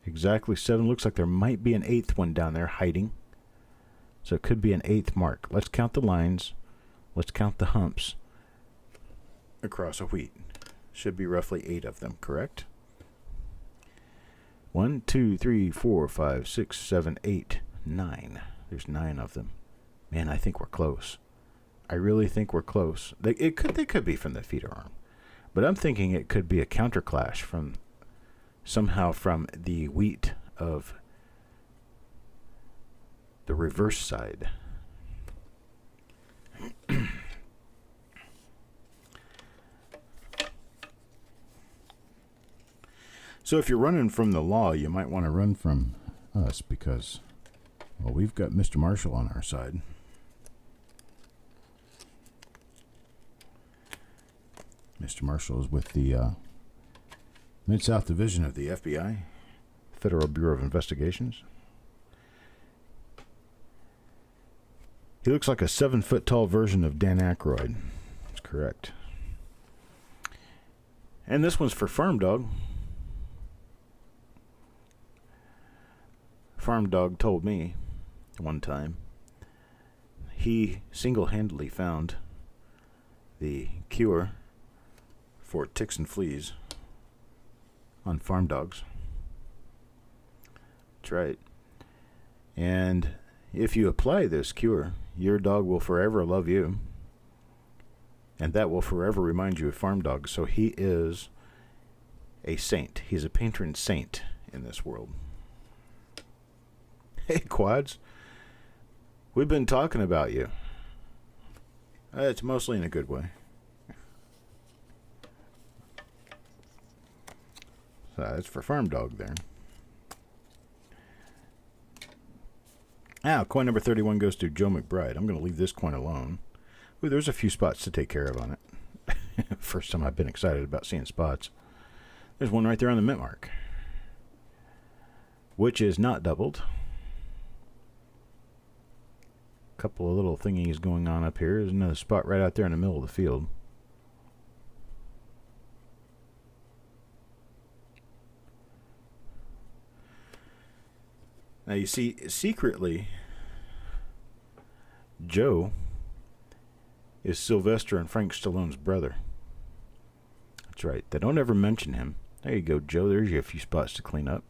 Exactly 7. Looks like there might be an 8th one down there hiding. So it could be an 8th mark. Let's count the lines. Let's count the humps across a wheat. Should be roughly 8 of them, correct? 1, 2, 3, 4, 5, 6, 7, 8, 9. There's 9 of them. Man, I think we're close. I really think we're close. They could be from the feeder arm, but I'm thinking it could be a counterclash from somehow from the wheat of the reverse side. So if you're running from the law, you might want to run from us because, well, we've got Mr. Marshall on our side. Mr. Marshall is with the Mid-South Division of the FBI, Federal Bureau of Investigations. He looks like a 7-foot-tall version of Dan Aykroyd. That's correct. And this one's for Farm Dog. Farm Dog told me one time he single-handedly found the cure for ticks and fleas on farm dogs. That's right. And if you apply this cure, your dog will forever love you. And that will forever remind you of Farm Dog. So he is a saint. He's a patron saint in this world. Hey, Quads. We've been talking about you. It's mostly in a good way. So that's for Farm Dog there. Now, coin number 31 goes to Joe McBride. I'm going to leave this coin alone. Ooh, there's a few spots to take care of on it. First time I've been excited about seeing spots. There's one right there on the mint mark, which is not doubled. Couple of little thingies going on up here. There's another spot right out there in the middle of the field. Now you see, secretly, Joe is Sylvester and Frank Stallone's brother. That's right. They don't ever mention him. There you go, Joe. There's you a few spots to clean up.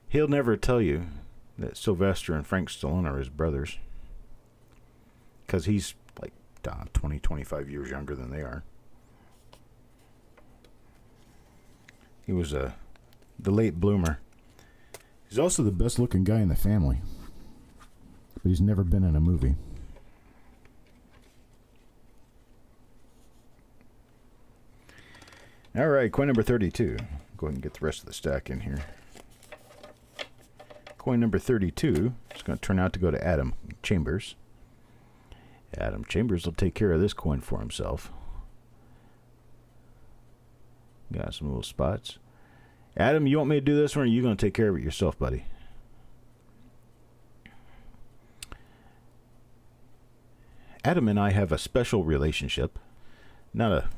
He'll never tell you that Sylvester and Frank Stallone are his brothers, because he's like 20, 25 years younger than they are. He was the late bloomer. He's also the best looking guy in the family, but he's never been in a movie. All right, coin number 32. Go ahead and get the rest of the stack in here. Coin number 32 is going to turn out to go to Adam Chambers. Adam Chambers will take care of this coin for himself. Got some little spots. Adam, you want me to do this one, or are you going to take care of it yourself, buddy? Adam and I have a special relationship. Not a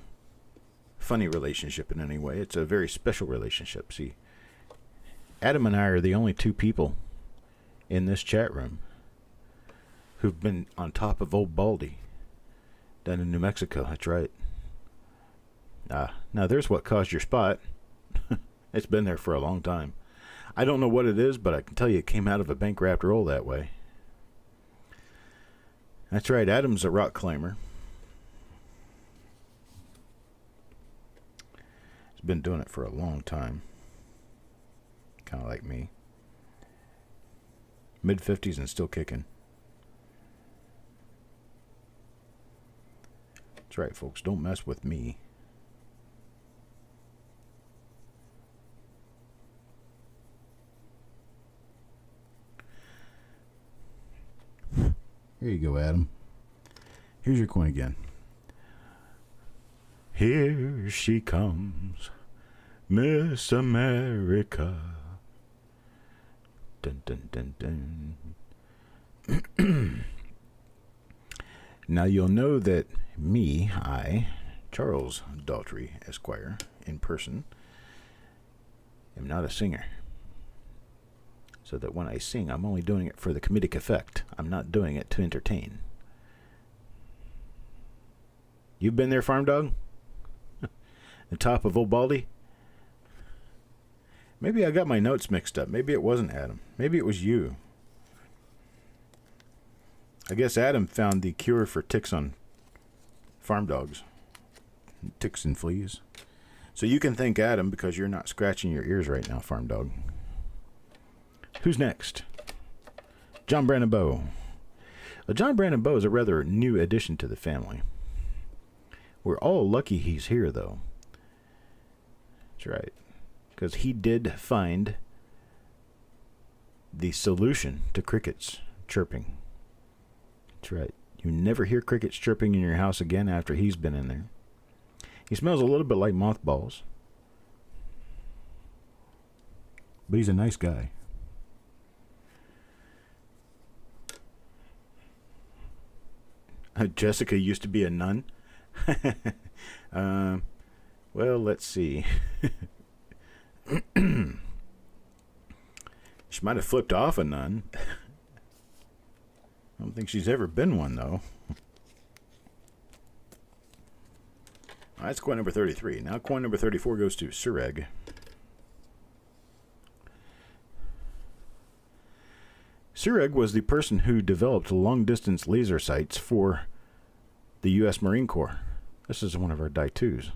funny relationship in any way. It's a very special relationship. See, Adam and I are the only two people in this chat room who've been on top of Old Baldy down in New Mexico. That's right. Now there's what caused your spot. It's been there for a long time. I don't know what it is, but I can tell you it came out of a bank wrapped roll that way. That's right, Adam's a rock climber. He's been doing it for a long time. Kind of like me. Mid-50s and still kicking. That's right, folks. Don't mess with me. Here you go, Adam. Here's your coin again. Here she comes, Miss America. Dun, dun, dun, dun. Now you'll know that I, Charles Daughtrey, Esquire, in person, am not a singer. So that when I sing, I'm only doing it for the comedic effect. I'm not doing it to entertain. You've been there, Farm Dog? The top of Old Baldy? Maybe I got my notes mixed up. Maybe it wasn't Adam. Maybe it was you. I guess Adam found the cure for ticks on farm dogs. Ticks and fleas. So you can thank Adam because you're not scratching your ears right now, Farm Dog. Who's next? John Brandon Bow. Well, John Brandon Bow is a rather new addition to the family. We're all lucky he's here, though. That's right. Because he did find the solution to crickets chirping. That's right. You never hear crickets chirping in your house again after he's been in there. He smells a little bit like mothballs. But he's a nice guy. Jessica used to be a nun. Well, let's see. She might have flipped off a nun. I don't think she's ever been one, though. That's coin number 33. Now coin number 34 goes to Sureg. Sureg was the person who developed long-distance laser sights for the U.S. Marine Corps. This is one of our Die 2s.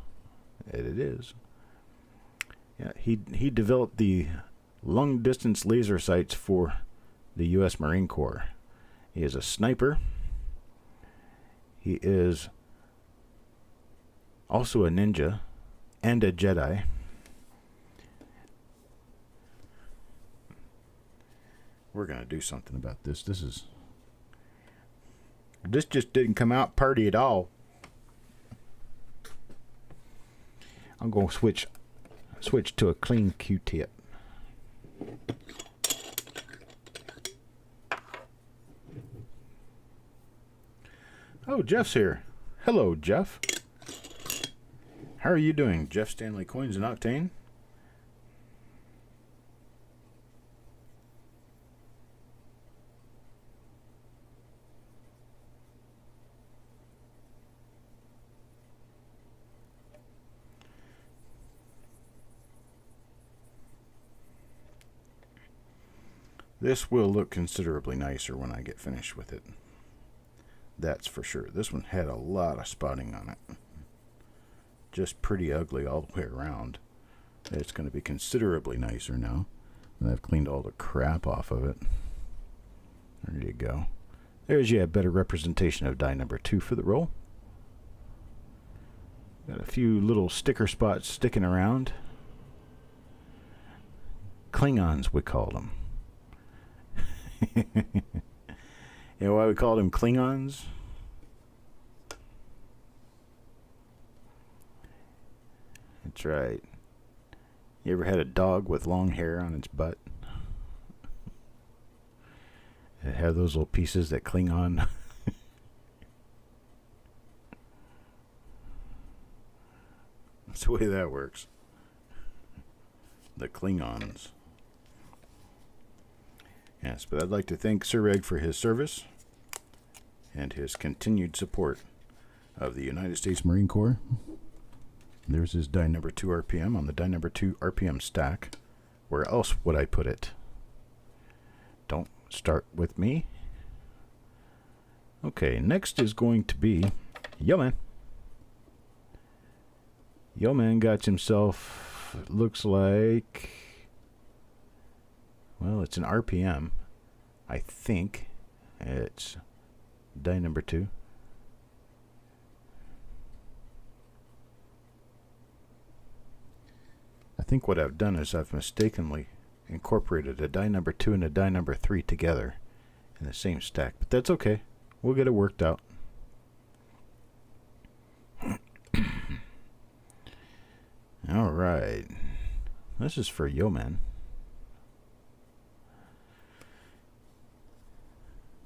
It is. Yeah, he developed the long-distance laser sights for the U.S. Marine Corps. He is a sniper. He is also a ninja and a Jedi. We're going to do something about this. This just didn't come out party at all. I'm going to switch to a clean Q-tip. Oh, Jeff's here. Hello, Jeff. How are you doing, Jeff Stanley Coins and Octane? This will look considerably nicer when I get finished with it. That's for sure. This one had a lot of spotting on it. Just pretty ugly all the way around. It's going to be considerably nicer now. And I've cleaned all the crap off of it. There you go. There's a better representation of die number 2 for the roll. Got a few little sticker spots sticking around. Klingons, we call them. You know why we call them Klingons? That's right. You ever had a dog with long hair on its butt? It had those little pieces that cling on. That's the way that works. The Klingons. Yes, but I'd like to thank Sureg for his service and his continued support of the United States Marine Corps. There's his die number 2 RPM on the die number 2 RPM stack. Where else would I put it? Don't start with me. Okay, next is going to be Yo Man. Yo Man got himself, looks like, well, it's an RPM. I think it's die number 2. I think what I've done is I've mistakenly incorporated a die number 2 and a die number 3 together in the same stack, but that's okay. We'll get it worked out. All right. This is for Yo Man.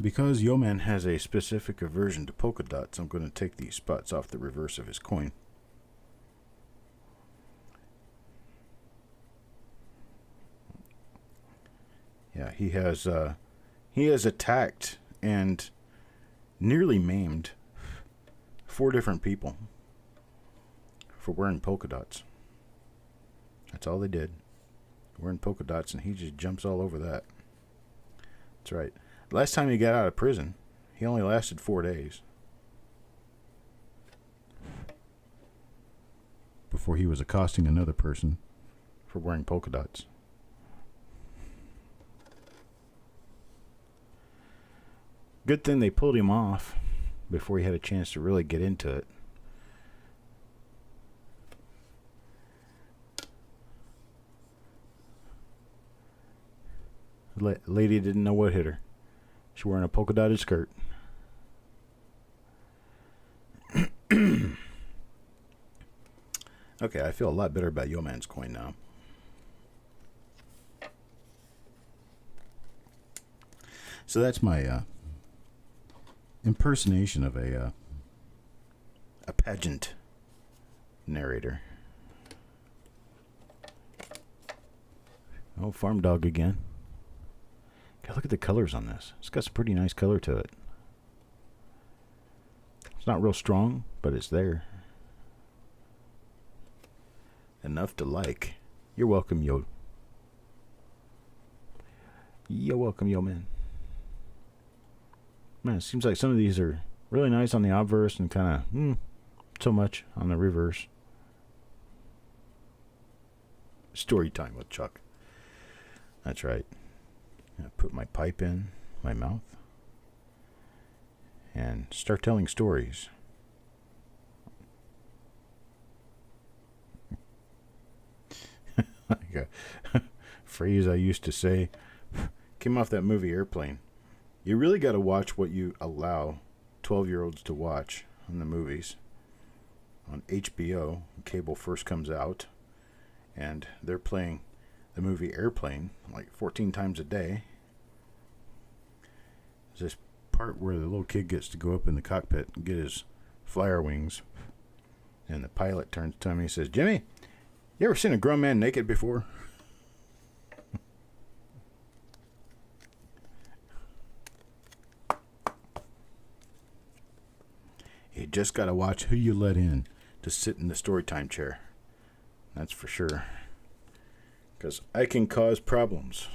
Because Yo Man has a specific aversion to polka dots, I'm going to take these spots off the reverse of his coin. Yeah, he has attacked and nearly maimed 4 different people for wearing polka dots. That's all they did. Wearing polka dots, and he just jumps all over that. That's right. Last time he got out of prison, he only lasted 4 days. Before he was accosting another person for wearing polka dots. Good thing they pulled him off before he had a chance to really get into it. Lady didn't know what hit her. She's wearing a polka dotted skirt. Okay, I feel a lot better about Yo Man's coin now. So that's my impersonation of a pageant narrator. Oh, farm dog again. God, look at the colors on this. It's got some pretty nice color to it. It's not real strong, but it's there. Enough to like. You're welcome, Yo. You're welcome, Yo Man. Man, it seems like some of these are really nice on the obverse and kind of, so much on the reverse. Story time with Chuck. That's right. I put my pipe in my mouth and start telling stories. Like a phrase I used to say, came off that movie Airplane. You really got to watch what you allow 12-year-olds to watch on the movies. On HBO, cable first comes out, and they're playing the movie Airplane like 14 times a day. There's this part where the little kid gets to go up in the cockpit and get his flyer wings, and the pilot turns to him and he says, "Jimmy, you ever seen a grown man naked before?" You just got to watch who you let in to sit in the storytime chair. That's for sure. Because I can cause problems.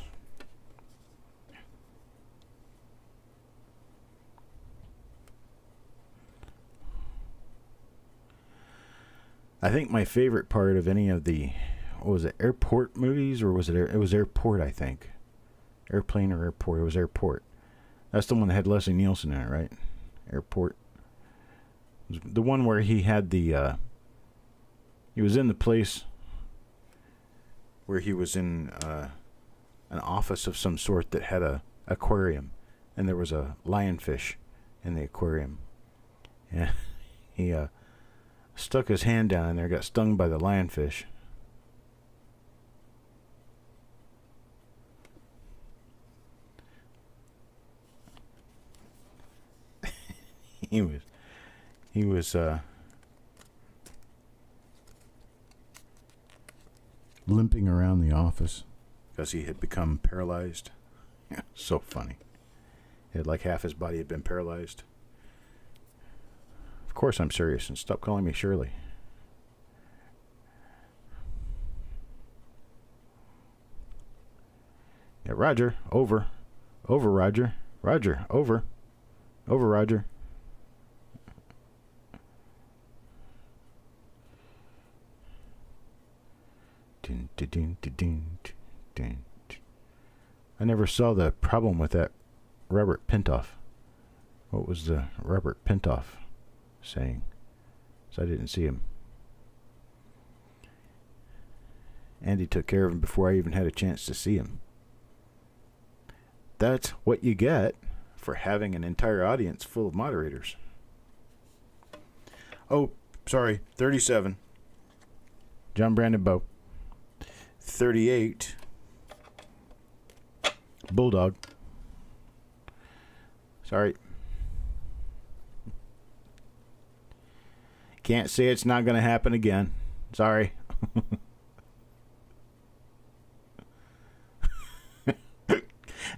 I think my favorite part of any of the, what was it, airport movies, or was it, it was Airport, I think. Airplane or Airport, it was Airport. That's the one that had Leslie Nielsen in it, right? Airport. It was the one where he had the, he was in the place where he was in an office of some sort that had a aquarium, and there was a lionfish in the aquarium. And he stuck his hand down in there, got stung by the lionfish. he was limping around the office because he had become paralyzed. Yeah, so funny. He had like half his body had been paralyzed. Of course I'm serious, and stop calling me Shirley. Yeah, Roger, over. Over, Roger. Roger, over. Over, Roger. I never saw the problem with that Robert Pintoff. What was the Robert Pintoff saying? So I didn't see him. Andy took care of him before I even had a chance to see him. That's what you get for having an entire audience full of moderators. Oh, sorry, 37. John Brandon Bow. 38. Bulldog. Sorry. Can't say it's not going to happen again. Sorry.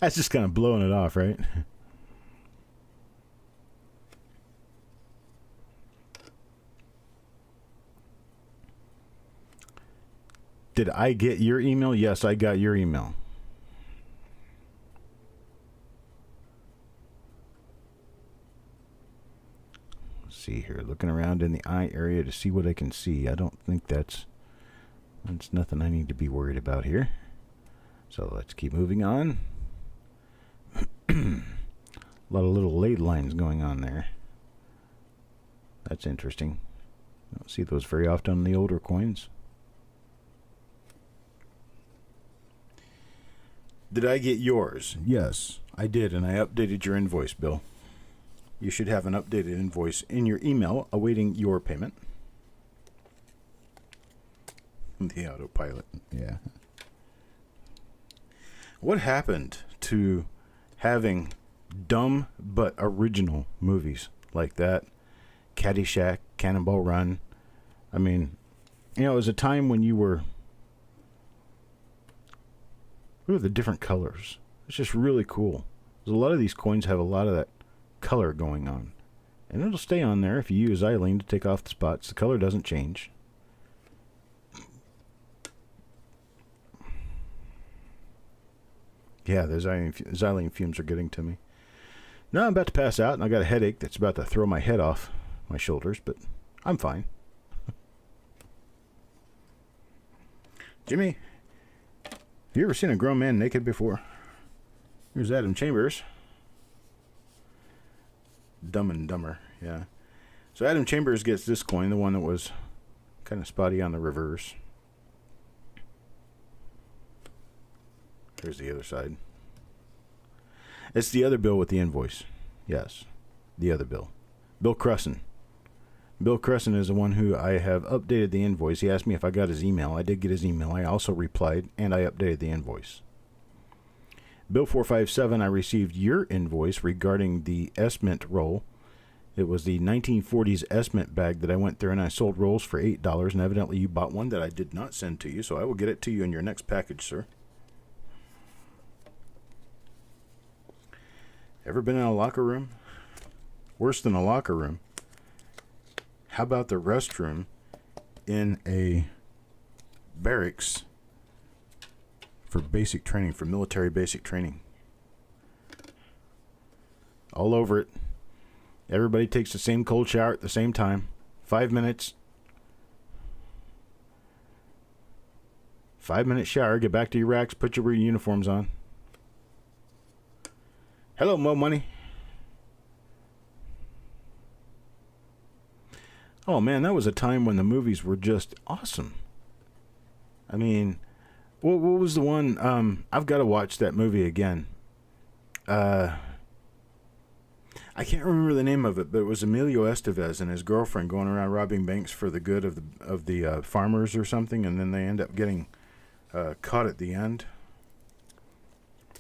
That's just kind of blowing it off, right? Did I get your email? Yes, I got your email. Let's see here. Looking around in the eye area to see what I can see. I don't think that's nothing I need to be worried about here. So let's keep moving on. A lot of little laid lines going on there. That's interesting. I don't see those very often on the older coins. Did I get yours? Yes, I did, and I updated your invoice, Bill. You should have an updated invoice in your email awaiting your payment. The autopilot, yeah. What happened to having dumb but original movies like that? Caddyshack, Cannonball Run. I mean, you know, it was a time when you were... Look at the different colors. It's just really cool. A lot of these coins have a lot of that color going on. And it'll stay on there if you use Eileen to take off the spots. The color doesn't change. Yeah, the xylene fumes are getting to me. Now I'm about to pass out, and I got a headache that's about to throw my head off my shoulders, but I'm fine. Jimmy, have you ever seen a grown man naked before? Here's Adam Chambers. Dumb and Dumber, yeah. So Adam Chambers gets this coin, the one that was kind of spotty on the reverse. Here's the other side. It's the other bill with the invoice. Yes, the other bill. Bill Crusson. Bill Crusson is the one who I have updated the invoice. He asked me if I got his email. I did get his email. I also replied, and I updated the invoice. Bill 457, I received your invoice regarding the S-Mint roll. It was the 1940s S-Mint bag that I went through, and I sold rolls for $8, and evidently you bought one that I did not send to you, so I will get it to you in your next package, sir. Ever been in a locker room? Worse than a locker room. How about the restroom in a barracks for basic training, for military basic training? All over it. Everybody takes the same cold shower at the same time. 5 minutes. 5-minute shower. Get back to your racks. Put your uniforms on. Hello, Mo Money. Oh, man, that was a time when the movies were just awesome. I mean, what was the one? I've got to watch that movie again. I can't remember the name of it, but it was Emilio Estevez and his girlfriend going around robbing banks for the good of the farmers or something, and then they end up getting caught at the end.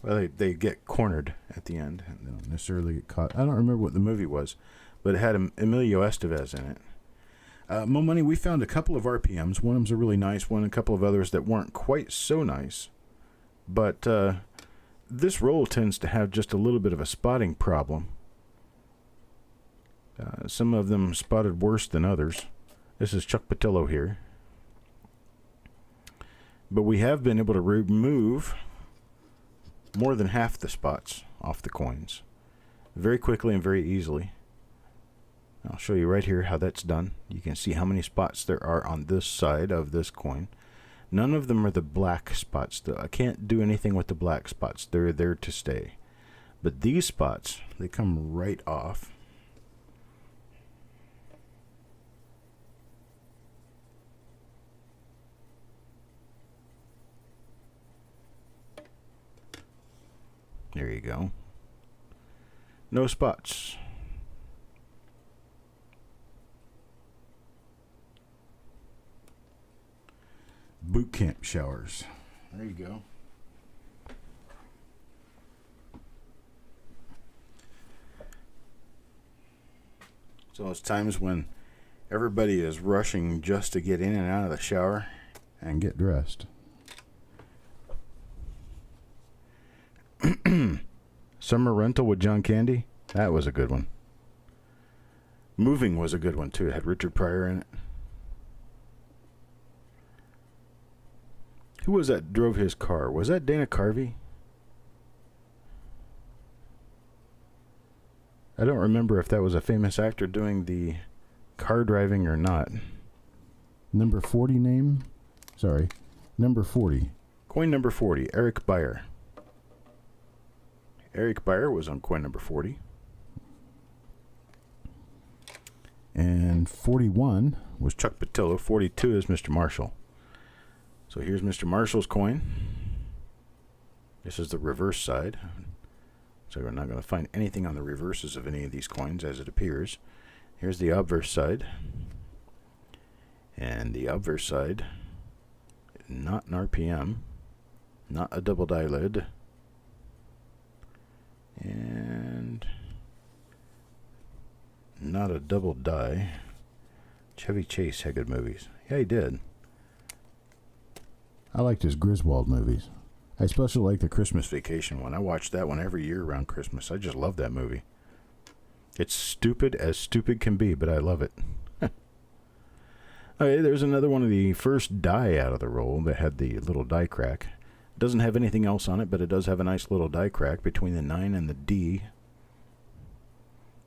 Well, they get cornered at the end. They don't necessarily get caught. I don't remember what the movie was, but it had Emilio Estevez in it. Mo Money, we found a couple of RPMs. One of them's a really nice one, a couple of others that weren't quite so nice. But this roll tends to have just a little bit of a spotting problem. Some of them spotted worse than others. This is Chuck Patillo here. But we have been able to remove more than half the spots off the coins very quickly and very easily. I'll show you right here how that's done. You can see how many spots there are on this side of this coin. None of them are the black spots, though. I can't do anything with the black spots. They're there to stay. But these spots, they come right off. There you go. No spots. Boot camp showers. There you go. So it's times when everybody is rushing just to get in and out of the shower and get dressed. Summer Rental with John Candy. That was a good one. Moving was a good one too. It had Richard Pryor in it. Who was that drove his car? Was that Dana Carvey? I don't remember if that was a famous actor doing the car driving or not. Number 40 name? Sorry. Number 40. Coin number 40, Eric Beyer. Eric Beyer was on coin number 40. And 41 was Chuck Patillo. 42 is Mr. Marshall. So here's Mr. Marshall's coin. This is the reverse side. So we're not going to find anything on the reverses of any of these coins as it appears. Here's the obverse side. And the obverse side, not an RPM, not a double die lid, and not a double die. Chevy Chase had good movies. Yeah, he did. I liked his Griswold movies. I especially like the Christmas Vacation one. I watch that one every year around Christmas. I just love that movie. It's stupid as stupid can be, but I love it. Okay, there's another one of the first die out of the roll that had the little die crack. It doesn't have anything else on it, but it does have a nice little die crack between the 9 and the D.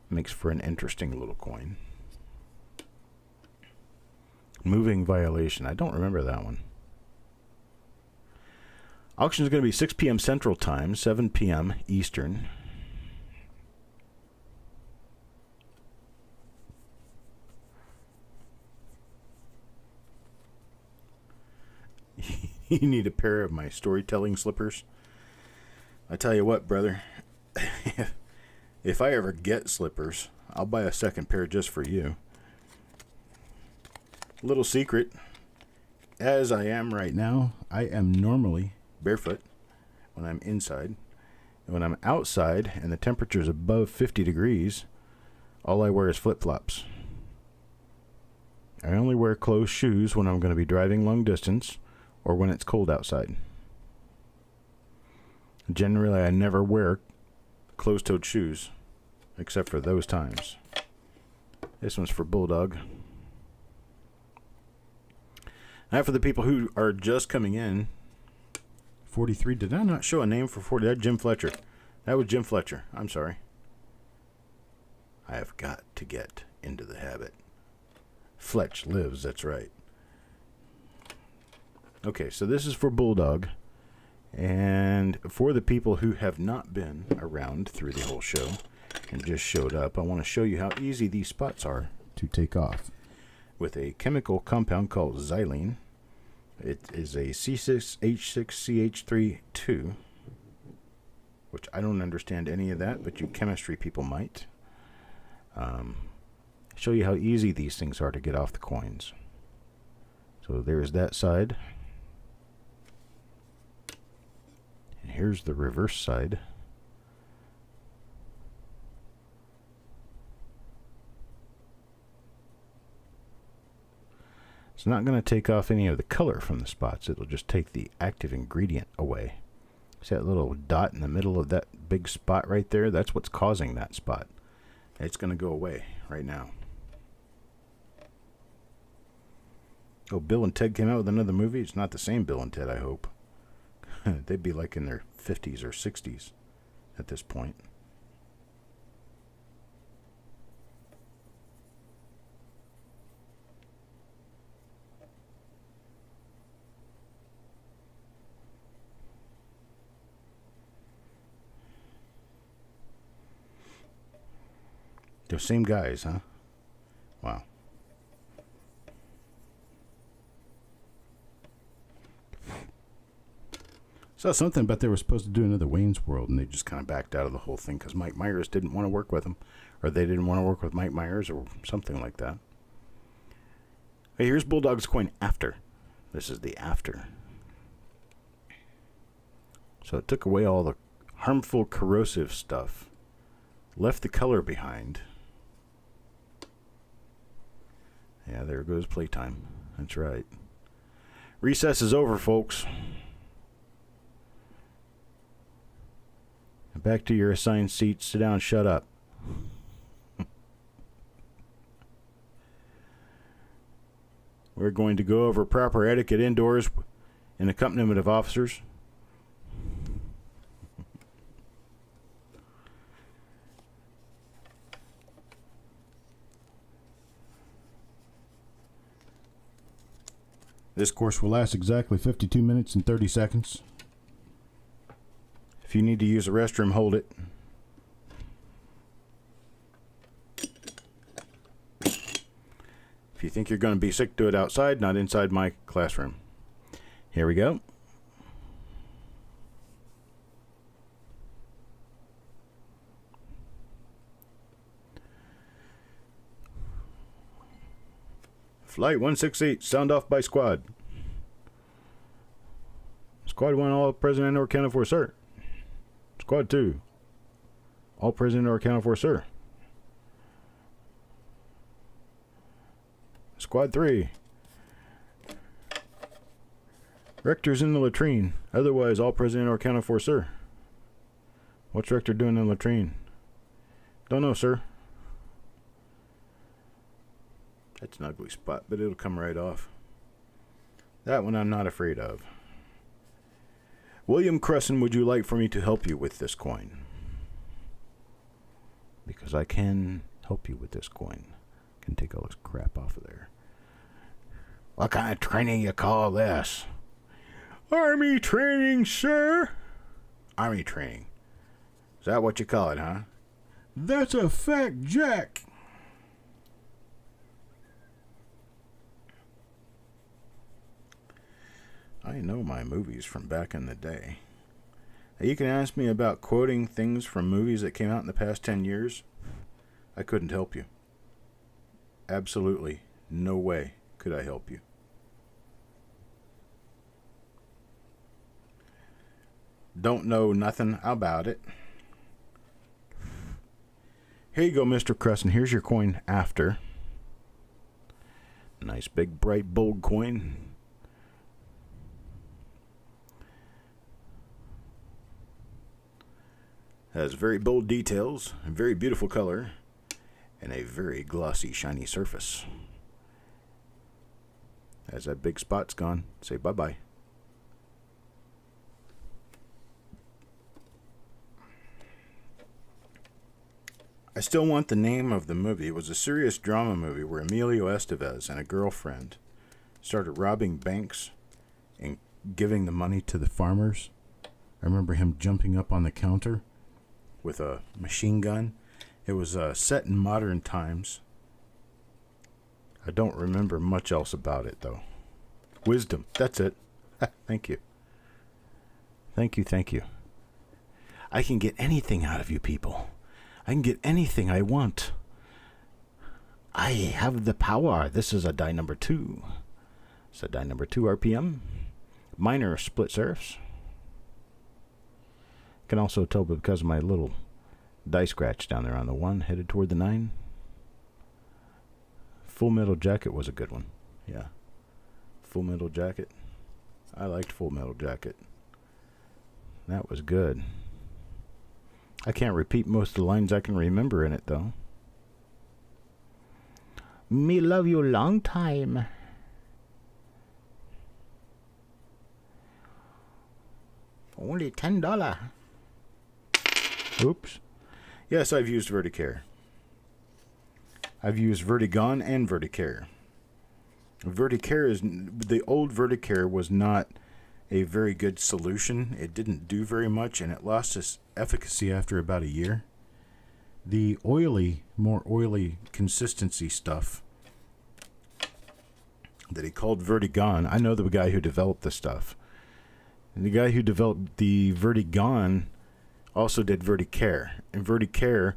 Makes for an interesting little coin. Moving Violation. I don't remember that one. Auction is going to be 6 p.m. Central Time, 7 p.m. Eastern. You need a pair of my storytelling slippers. I tell you what, brother. If I ever get slippers, I'll buy a second pair just for you. Little secret. As I am right now, I am normally barefoot when I'm inside. And when I'm outside and the temperature is above 50 degrees, all I wear is flip-flops. I only wear closed shoes when I'm going to be driving long distance or when it's cold outside. Generally, I never wear closed-toed shoes except for those times. This one's for Bulldog. Now for the people who are just coming in, 43, did I not show a name for 40? That's Jim Fletcher. That was Jim Fletcher. I'm sorry. I have got to get into the habit. Fletch lives, that's right. Okay, so this is for Bulldog. And for the people who have not been around through the whole show and just showed up, I want to show you how easy these spots are to take off. With a chemical compound called xylene. It is a C6H6CH3-2, which I don't understand any of that, but you chemistry people might. Show you how easy these things are to get off the coins. So there's that side. And here's the reverse side. It's not going to take off any of the color from the spots. It'll just take the active ingredient away. See that little dot in the middle of that big spot right there? That's what's causing that spot. It's going to go away right now. Oh, Bill and Ted came out with another movie. It's not the same Bill and Ted, I hope. They'd be like in their 50s or 60s at this point. They're same guys, huh? Wow. Saw something about they were supposed to do another Wayne's World, and they just kind of backed out of the whole thing because Mike Myers didn't want to work with them, or they didn't want to work with Mike Myers, or something like that. Hey, here's Bulldog's coin after. This is the after. So it took away all the harmful, corrosive stuff, left the color behind. Yeah, there goes playtime. That's right. Recess is over, folks. Back to your assigned seats. Sit down, shut up. We're going to go over proper etiquette indoors in accompaniment of officers. This course will last exactly 52 minutes and 30 seconds. If you need to use the restroom, hold it. If you think you're going to be sick, do it outside, not inside my classroom. Here we go. Flight 168, sound off by squad. Squad 1, all present and or accounted for, sir. Squad 2, all present or accounted for, sir. Squad 3, Rector's in the latrine, otherwise all present or accounted for, sir. What's Rector doing in the latrine? Don't know, sir. That's an ugly spot, but it'll come right off. That one I'm not afraid of. William Cresson, would you like for me to help you with this coin? Because I can help you with this coin. I can take all this crap off of there. What kind of training you call this? Army training, sir. Army training. Is that what you call it, huh? That's a fact, Jack. I know my movies from back in the day. Now, you can ask me about quoting things from movies that came out in the past 10 years. I couldn't help you. Absolutely no way could I help you. Don't know nothing about it. Here you go, Mr. Cresson. Here's your coin after. Nice big bright bold coin. Has very bold details, a very beautiful color, and a very glossy, shiny surface. As that big spot's gone, say bye-bye. I still want the name of the movie. It was a serious drama movie where Emilio Estevez and a girlfriend started robbing banks and giving the money to the farmers. I remember him jumping up on the counter with a machine gun. It was set in modern times. I don't remember much else about it, though. Wisdom, that's it. Thank you. Thank you, thank you. I can get anything out of you people. I can get anything I want. I have the power. This is a die number 2. It's a die number 2 RPM. Minor split serifs. Can also tell because of my little die scratch down there on the 1 headed toward the 9. Full Metal Jacket was a good one. Yeah. Full Metal Jacket. I liked Full Metal Jacket. That was good. I can't repeat most of the lines I can remember in it, though. Me love you long time. Only $10. Oops. Yes, I've used Verticare. I've used Vertigon and Verticare. Verticare is... The old Verticare was not a very good solution. It didn't do very much, and it lost its efficacy after about a year. The more oily consistency stuff that he called Vertigon, I know the guy who developed the stuff. And the guy who developed the Vertigon also did Verticare. And Verticare,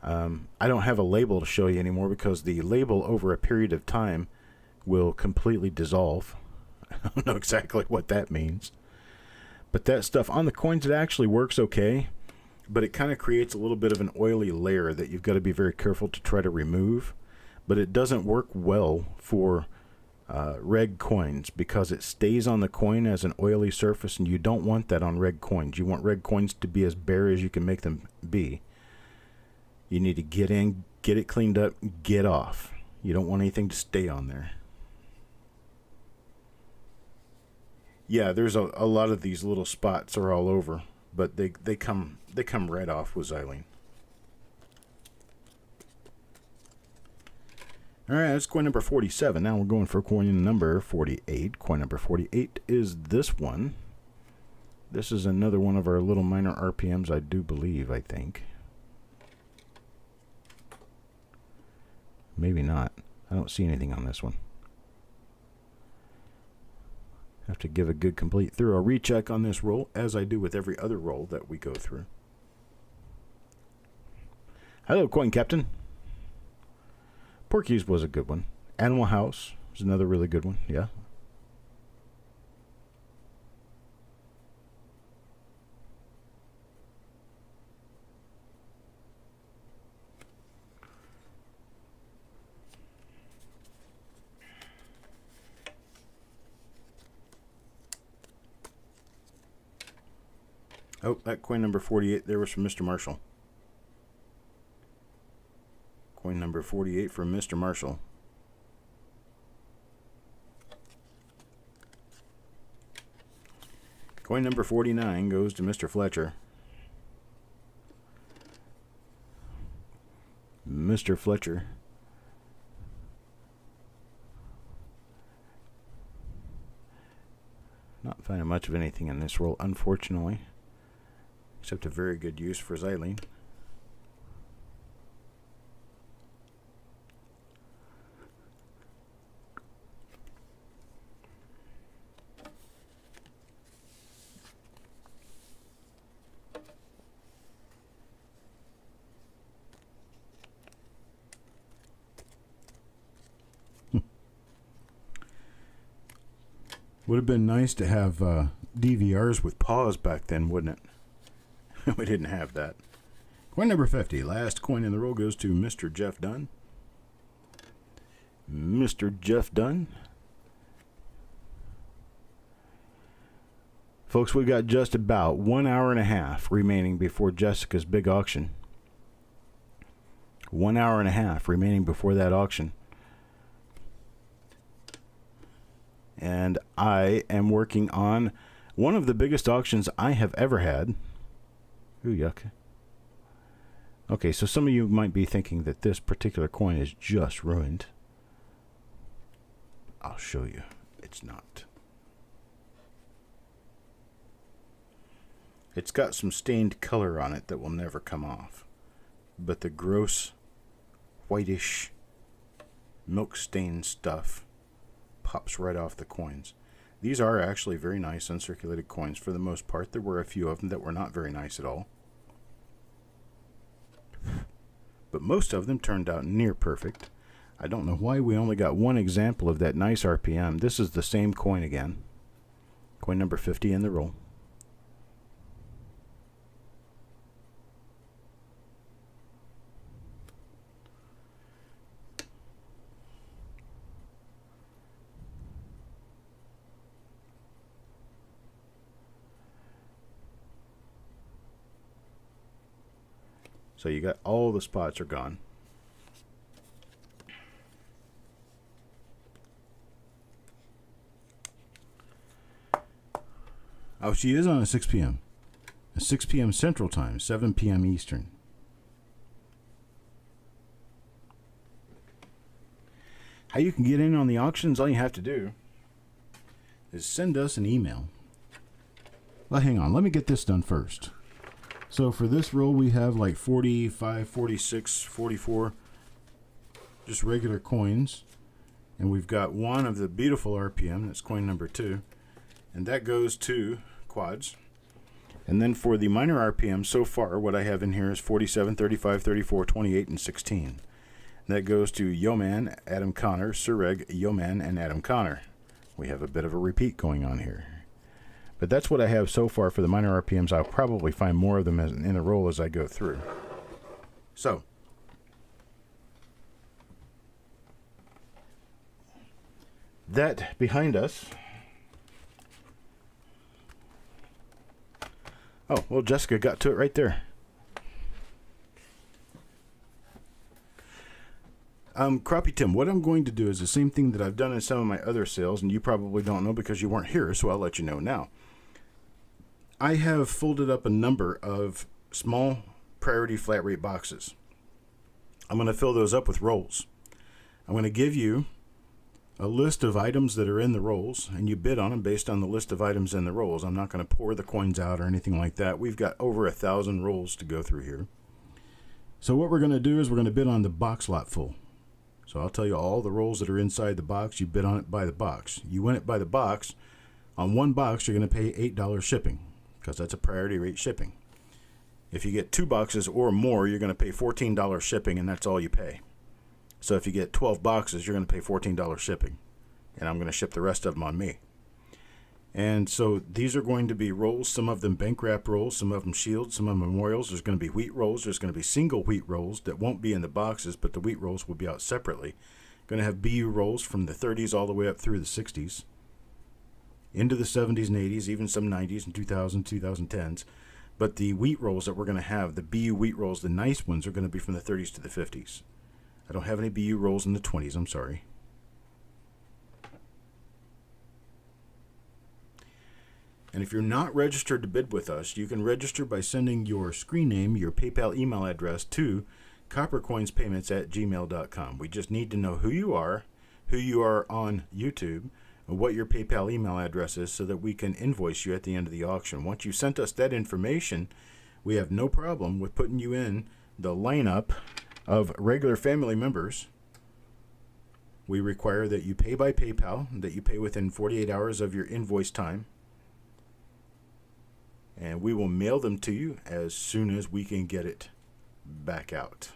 I don't have a label to show you anymore because the label over a period of time will completely dissolve. I don't know exactly what that means. But that stuff on the coins, it actually works okay. But it kind of creates a little bit of an oily layer that you've got to be very careful to try to remove. But it doesn't work well for reg coins because it stays on the coin as an oily surface, and you don't want that on reg coins. You want reg coins to be as bare as you can make them be. You need to get in, get it cleaned up, get off. You don't want anything to stay on there. Yeah, there's a lot of these little spots are all over, but they come right off with xylene. All right, that's coin number 47. Now we're going for coin number 48. Coin number 48 is this one. This is another one of our little minor RPMs, I do believe, I think. Maybe not. I don't see anything on this one. Have to give a good complete thorough recheck on this roll, as I do with every other roll that we go through. Hello, Coin Captain. Porky's was a good one. Animal House was another really good one, yeah. Oh, that coin number 48 there was from Mr. Marshall. Coin number 48 from Mr. Marshall. Coin number 49 goes to Mr. Fletcher. Mr. Fletcher. Not finding much of anything in this roll, unfortunately. Except a very good use for xylene. Would have been nice to have DVRs with Pause back then, wouldn't it? We didn't have that. coin number 50. Last coin in the roll goes to Mr. Jeff Dunn. Mr. Jeff Dunn. Folks, we've got just about 1 hour and a half remaining before Jessica's big auction. 1 hour and a half remaining before that auction. And I am working on one of the biggest auctions I have ever had. Ooh, yuck. Okay, so some of you might be thinking that this particular coin is just ruined. I'll show you. It's not. It's got some stained color on it that will never come off. But the gross, whitish, milk-stained stuff pops right off the coins. These are actually very nice uncirculated coins for the most part. There were a few of them that were not very nice at all. But most of them turned out near perfect. I don't know why we only got one example of that nice RPM. This is the same coin again. Coin number 50 in the roll. So you got all the spots are gone. Oh, she is on a 6 p.m. A 6 p.m. Central Time, 7 p.m. Eastern. How you can get in on the auctions, all you have to do Is send us an email. Well, hang on. Let me get this done first. So for this roll, we have like 45, 46, 44 just regular coins. And we've got one of the beautiful RPM. That's coin number 2. And that goes to quads. And then for the minor RPM, so far, what I have in here is 47, 35, 34, 28, and 16. That goes to Yeoman, Adam Connor, Surreg, Yeoman, and Adam Connor. We have a bit of a repeat going on here. But that's what I have so far for the minor RPMs. I'll probably find more of them in a roll as I go through. So, that behind us. Oh, well, Jessica got to it right there. Crappie Tim, what I'm going to do is the same thing that I've done in some of my other sales, and you probably don't know because you weren't here, so I'll let you know now. I have folded up a number of small priority flat rate boxes. I'm going to fill those up with rolls. I'm going to give you a list of items that are in the rolls, and you bid on them based on the list of items in the rolls. I'm not going to pour the coins out or anything like that. We've got over 1,000 rolls to go through here. So what we're going to do is we're going to bid on the box lot full. So I'll tell you all the rolls that are inside the box. You bid on it by the box. You win it by the box. On one box, you're going to pay $8 shipping because that's a priority rate shipping. If you get 2 boxes or more, you're going to pay $14 shipping, and that's all you pay. So if you get 12 boxes, you're going to pay $14 shipping, and I'm going to ship the rest of them on me. And so these are going to be rolls, some of them bank wrap rolls, some of them shields, some of them memorials. There's going to be wheat rolls. There's going to be single wheat rolls that won't be in the boxes, but the wheat rolls will be out separately. Going to have BU rolls from the 30s all the way up through the 60s, into the 70s and 80s, even some 90s and 2000s, 2010s. But the wheat rolls that we're going to have, the BU wheat rolls, the nice ones, are going to be from the 30s to the 50s. I don't have any BU rolls in the 20s, I'm sorry. And if you're not registered to bid with us, you can register by sending your screen name, your PayPal email address to coppercoinspayments@gmail.com. We just need to know who you are on YouTube, and what your PayPal email address is so that we can invoice you at the end of the auction. Once you sent us that information, we have no problem with putting you in the lineup of regular family members. We require that you pay by PayPal, that you pay within 48 hours of your invoice time. And we will mail them to you as soon as we can get it back out.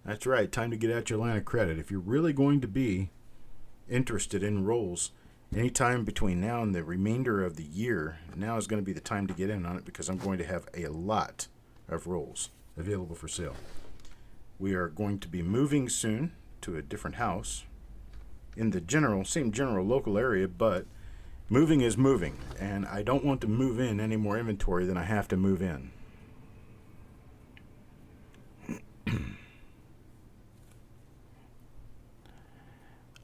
That's right, time to get out your line of credit. If you're really going to be interested in rolls anytime between now and the remainder of the year, now is going to be the time to get in on it because I'm going to have a lot of rolls available for sale. We are going to be moving soon to a different house in the same general local area, but moving is moving, and I don't want to move in any more inventory than I have to move in.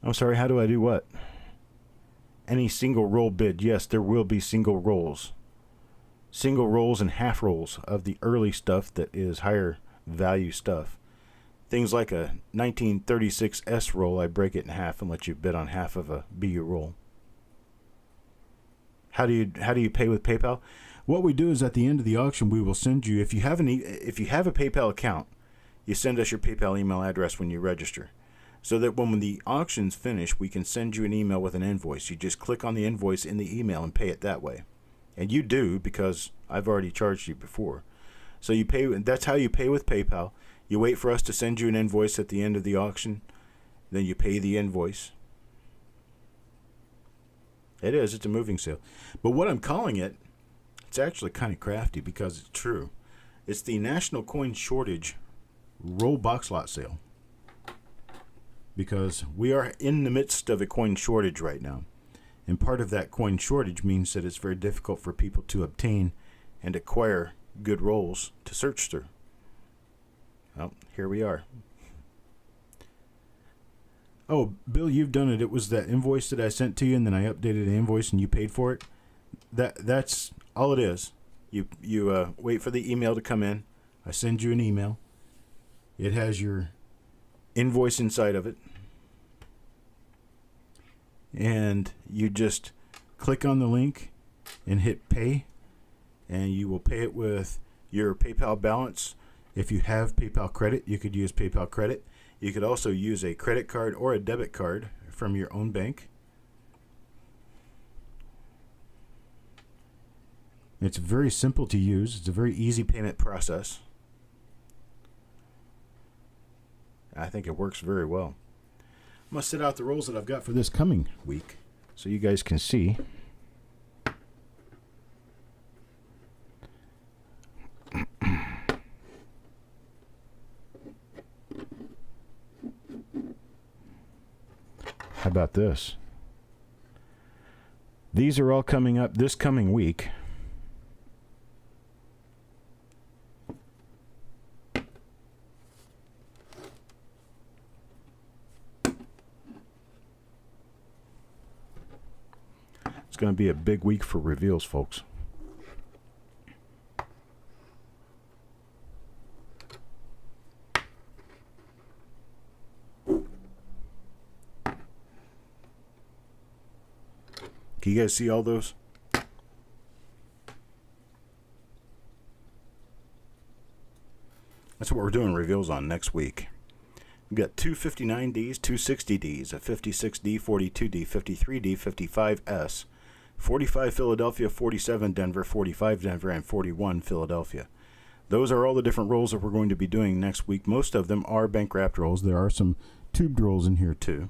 I'm sorry, how do I do what? Any single roll bid? Yes, there will be single rolls. Single rolls and half rolls of the early stuff that is higher value stuff. Things like a 1936S roll, I break it in half and let you bid on half of a BU roll. How do you pay with PayPal? What we do is at the end of the auction, we will send you, if you have a PayPal account, you send us your PayPal email address when you register, so that when the auction's finished, we can send you an email with an invoice. You just click on the invoice in the email and pay it that way. And you do, because I've already charged you before. So you pay. That's how you pay with PayPal. You wait for us to send you an invoice at the end of the auction, then you pay the invoice. It's a moving sale. But what I'm calling it, it's actually kind of crafty because it's true. It's the National Coin Shortage Roll Box Lot Sale. Because we are in the midst of a coin shortage right now. And part of that coin shortage means that it's very difficult for people to obtain and acquire good rolls to search through. Well, here we are. Oh, Bill, you've done it. It was that invoice that I sent to you, and then I updated the invoice, and you paid for it. That's all it is. You wait for the email to come in. I send you an email. It has your invoice inside of it, and you just click on the link and hit pay, and you will pay it with your PayPal balance. If you have PayPal credit, you could use PayPal credit. You could also use a credit card or a debit card from your own bank. It's very simple to use. It's a very easy payment process. I think it works very well. I'm going to set out the rolls that I've got for this coming week so you guys can see. How about this? These are all coming up this coming week. It's going to be a big week for reveals, folks. Can you guys see all those? That's what we're doing reveals on next week. We've got two 59Ds, two 60Ds, a 56D, 42D, 53D, 55S, 45 Philadelphia, 47 Denver, 45 Denver, and 41 Philadelphia. Those are all the different rolls that we're going to be doing next week. Most of them are bank wrapped rolls. There are some tubed rolls in here too.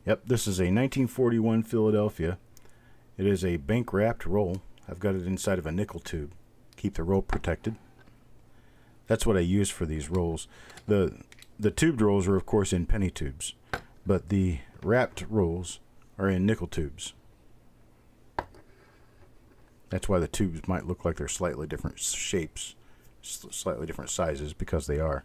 Yep, this is a 1941 Philadelphia. It is a bank wrapped roll. I've got it inside of a nickel tube. Keep the roll protected. That's what I use for these rolls. The tubed rolls are of course in penny tubes, but the wrapped rolls are in nickel tubes. That's why the tubes might look like they're slightly different shapes, slightly different sizes, because they are.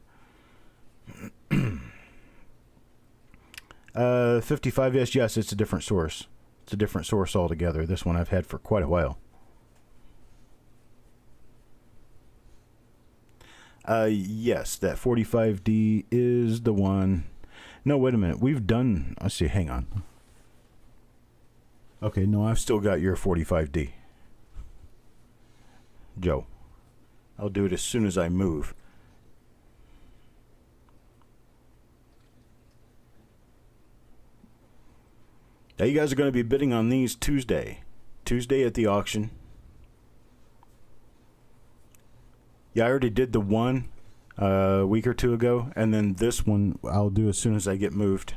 55S, yes, it's a different source. It's a different source altogether. This one I've had for quite a while. Yes, that 45D is the one. No, wait a minute. We've done... Let's see, hang on. Okay, no, I've still got your 45D. Joe. I'll do it as soon as I move. Now you guys are going to be bidding on these Tuesday. Tuesday at the auction. Yeah, I already did the one a week or two ago, and then this one I'll do as soon as I get moved.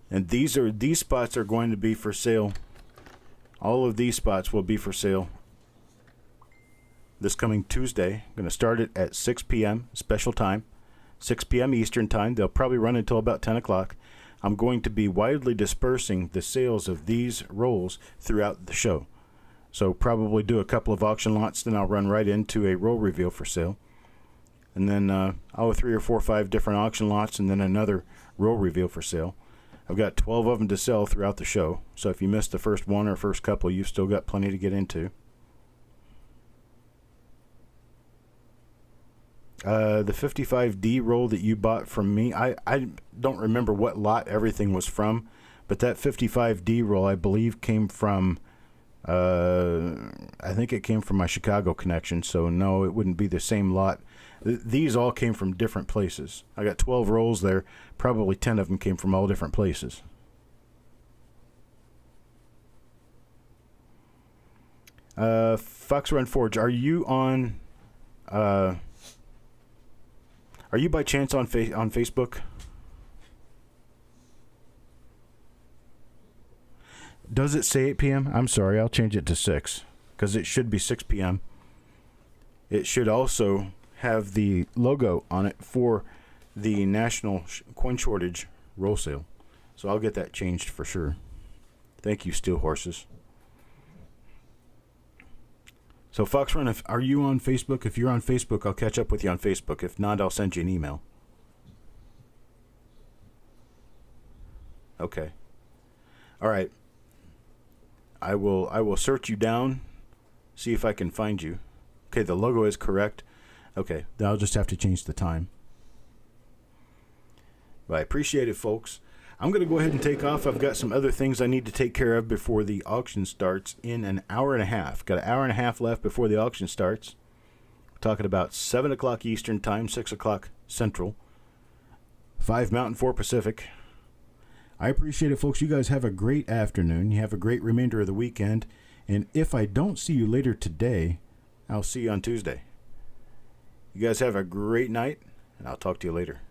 And these spots are going to be for sale. All of these spots will be for sale this coming Tuesday. I'm going to start it at 6 p.m. special time, 6 p.m. Eastern time. They'll probably run until about 10 o'clock. I'm going to be widely dispersing the sales of these rolls throughout the show. So probably do a couple of auction lots, then I'll run right into a roll reveal for sale. And then I'll have 3 or 4 or 5 different auction lots and then another roll reveal for sale. I've got 12 of them to sell throughout the show. So if you missed the first one or first couple, you've still got plenty to get into. The 55D roll that you bought from me, I don't remember what lot everything was from, but that 55D roll I believe came from, I think it came from my Chicago connection, so no, it wouldn't be the same lot. These all came from different places. I got 12 rolls there, probably 10 of them came from all different places. Fox Run Forge, are you on... Are you by chance on Facebook? Does it say 8 p.m.? I'm sorry, I'll change it to 6, because it should be 6 p.m. It should also have the logo on it for the National Coin Shortage roll sale. So I'll get that changed for sure. Thank you, Steel Horses. So Fox Run, are you on Facebook? If you're on Facebook, I'll catch up with you on Facebook. If not, I'll send you an email. Okay. All right. I will search you down, see if I can find you. Okay, the logo is correct. Okay, then I'll just have to change the time. But I appreciate it, folks. I'm going to go ahead and take off. I've got some other things I need to take care of before the auction starts in an hour and a half. Got an hour and a half left before the auction starts. We're talking about 7 o'clock Eastern time, 6 o'clock Central, 5 Mountain, 4 Pacific. I appreciate it, folks. You guys have a great afternoon. You have a great remainder of the weekend. And if I don't see you later today, I'll see you on Tuesday. You guys have a great night, and I'll talk to you later.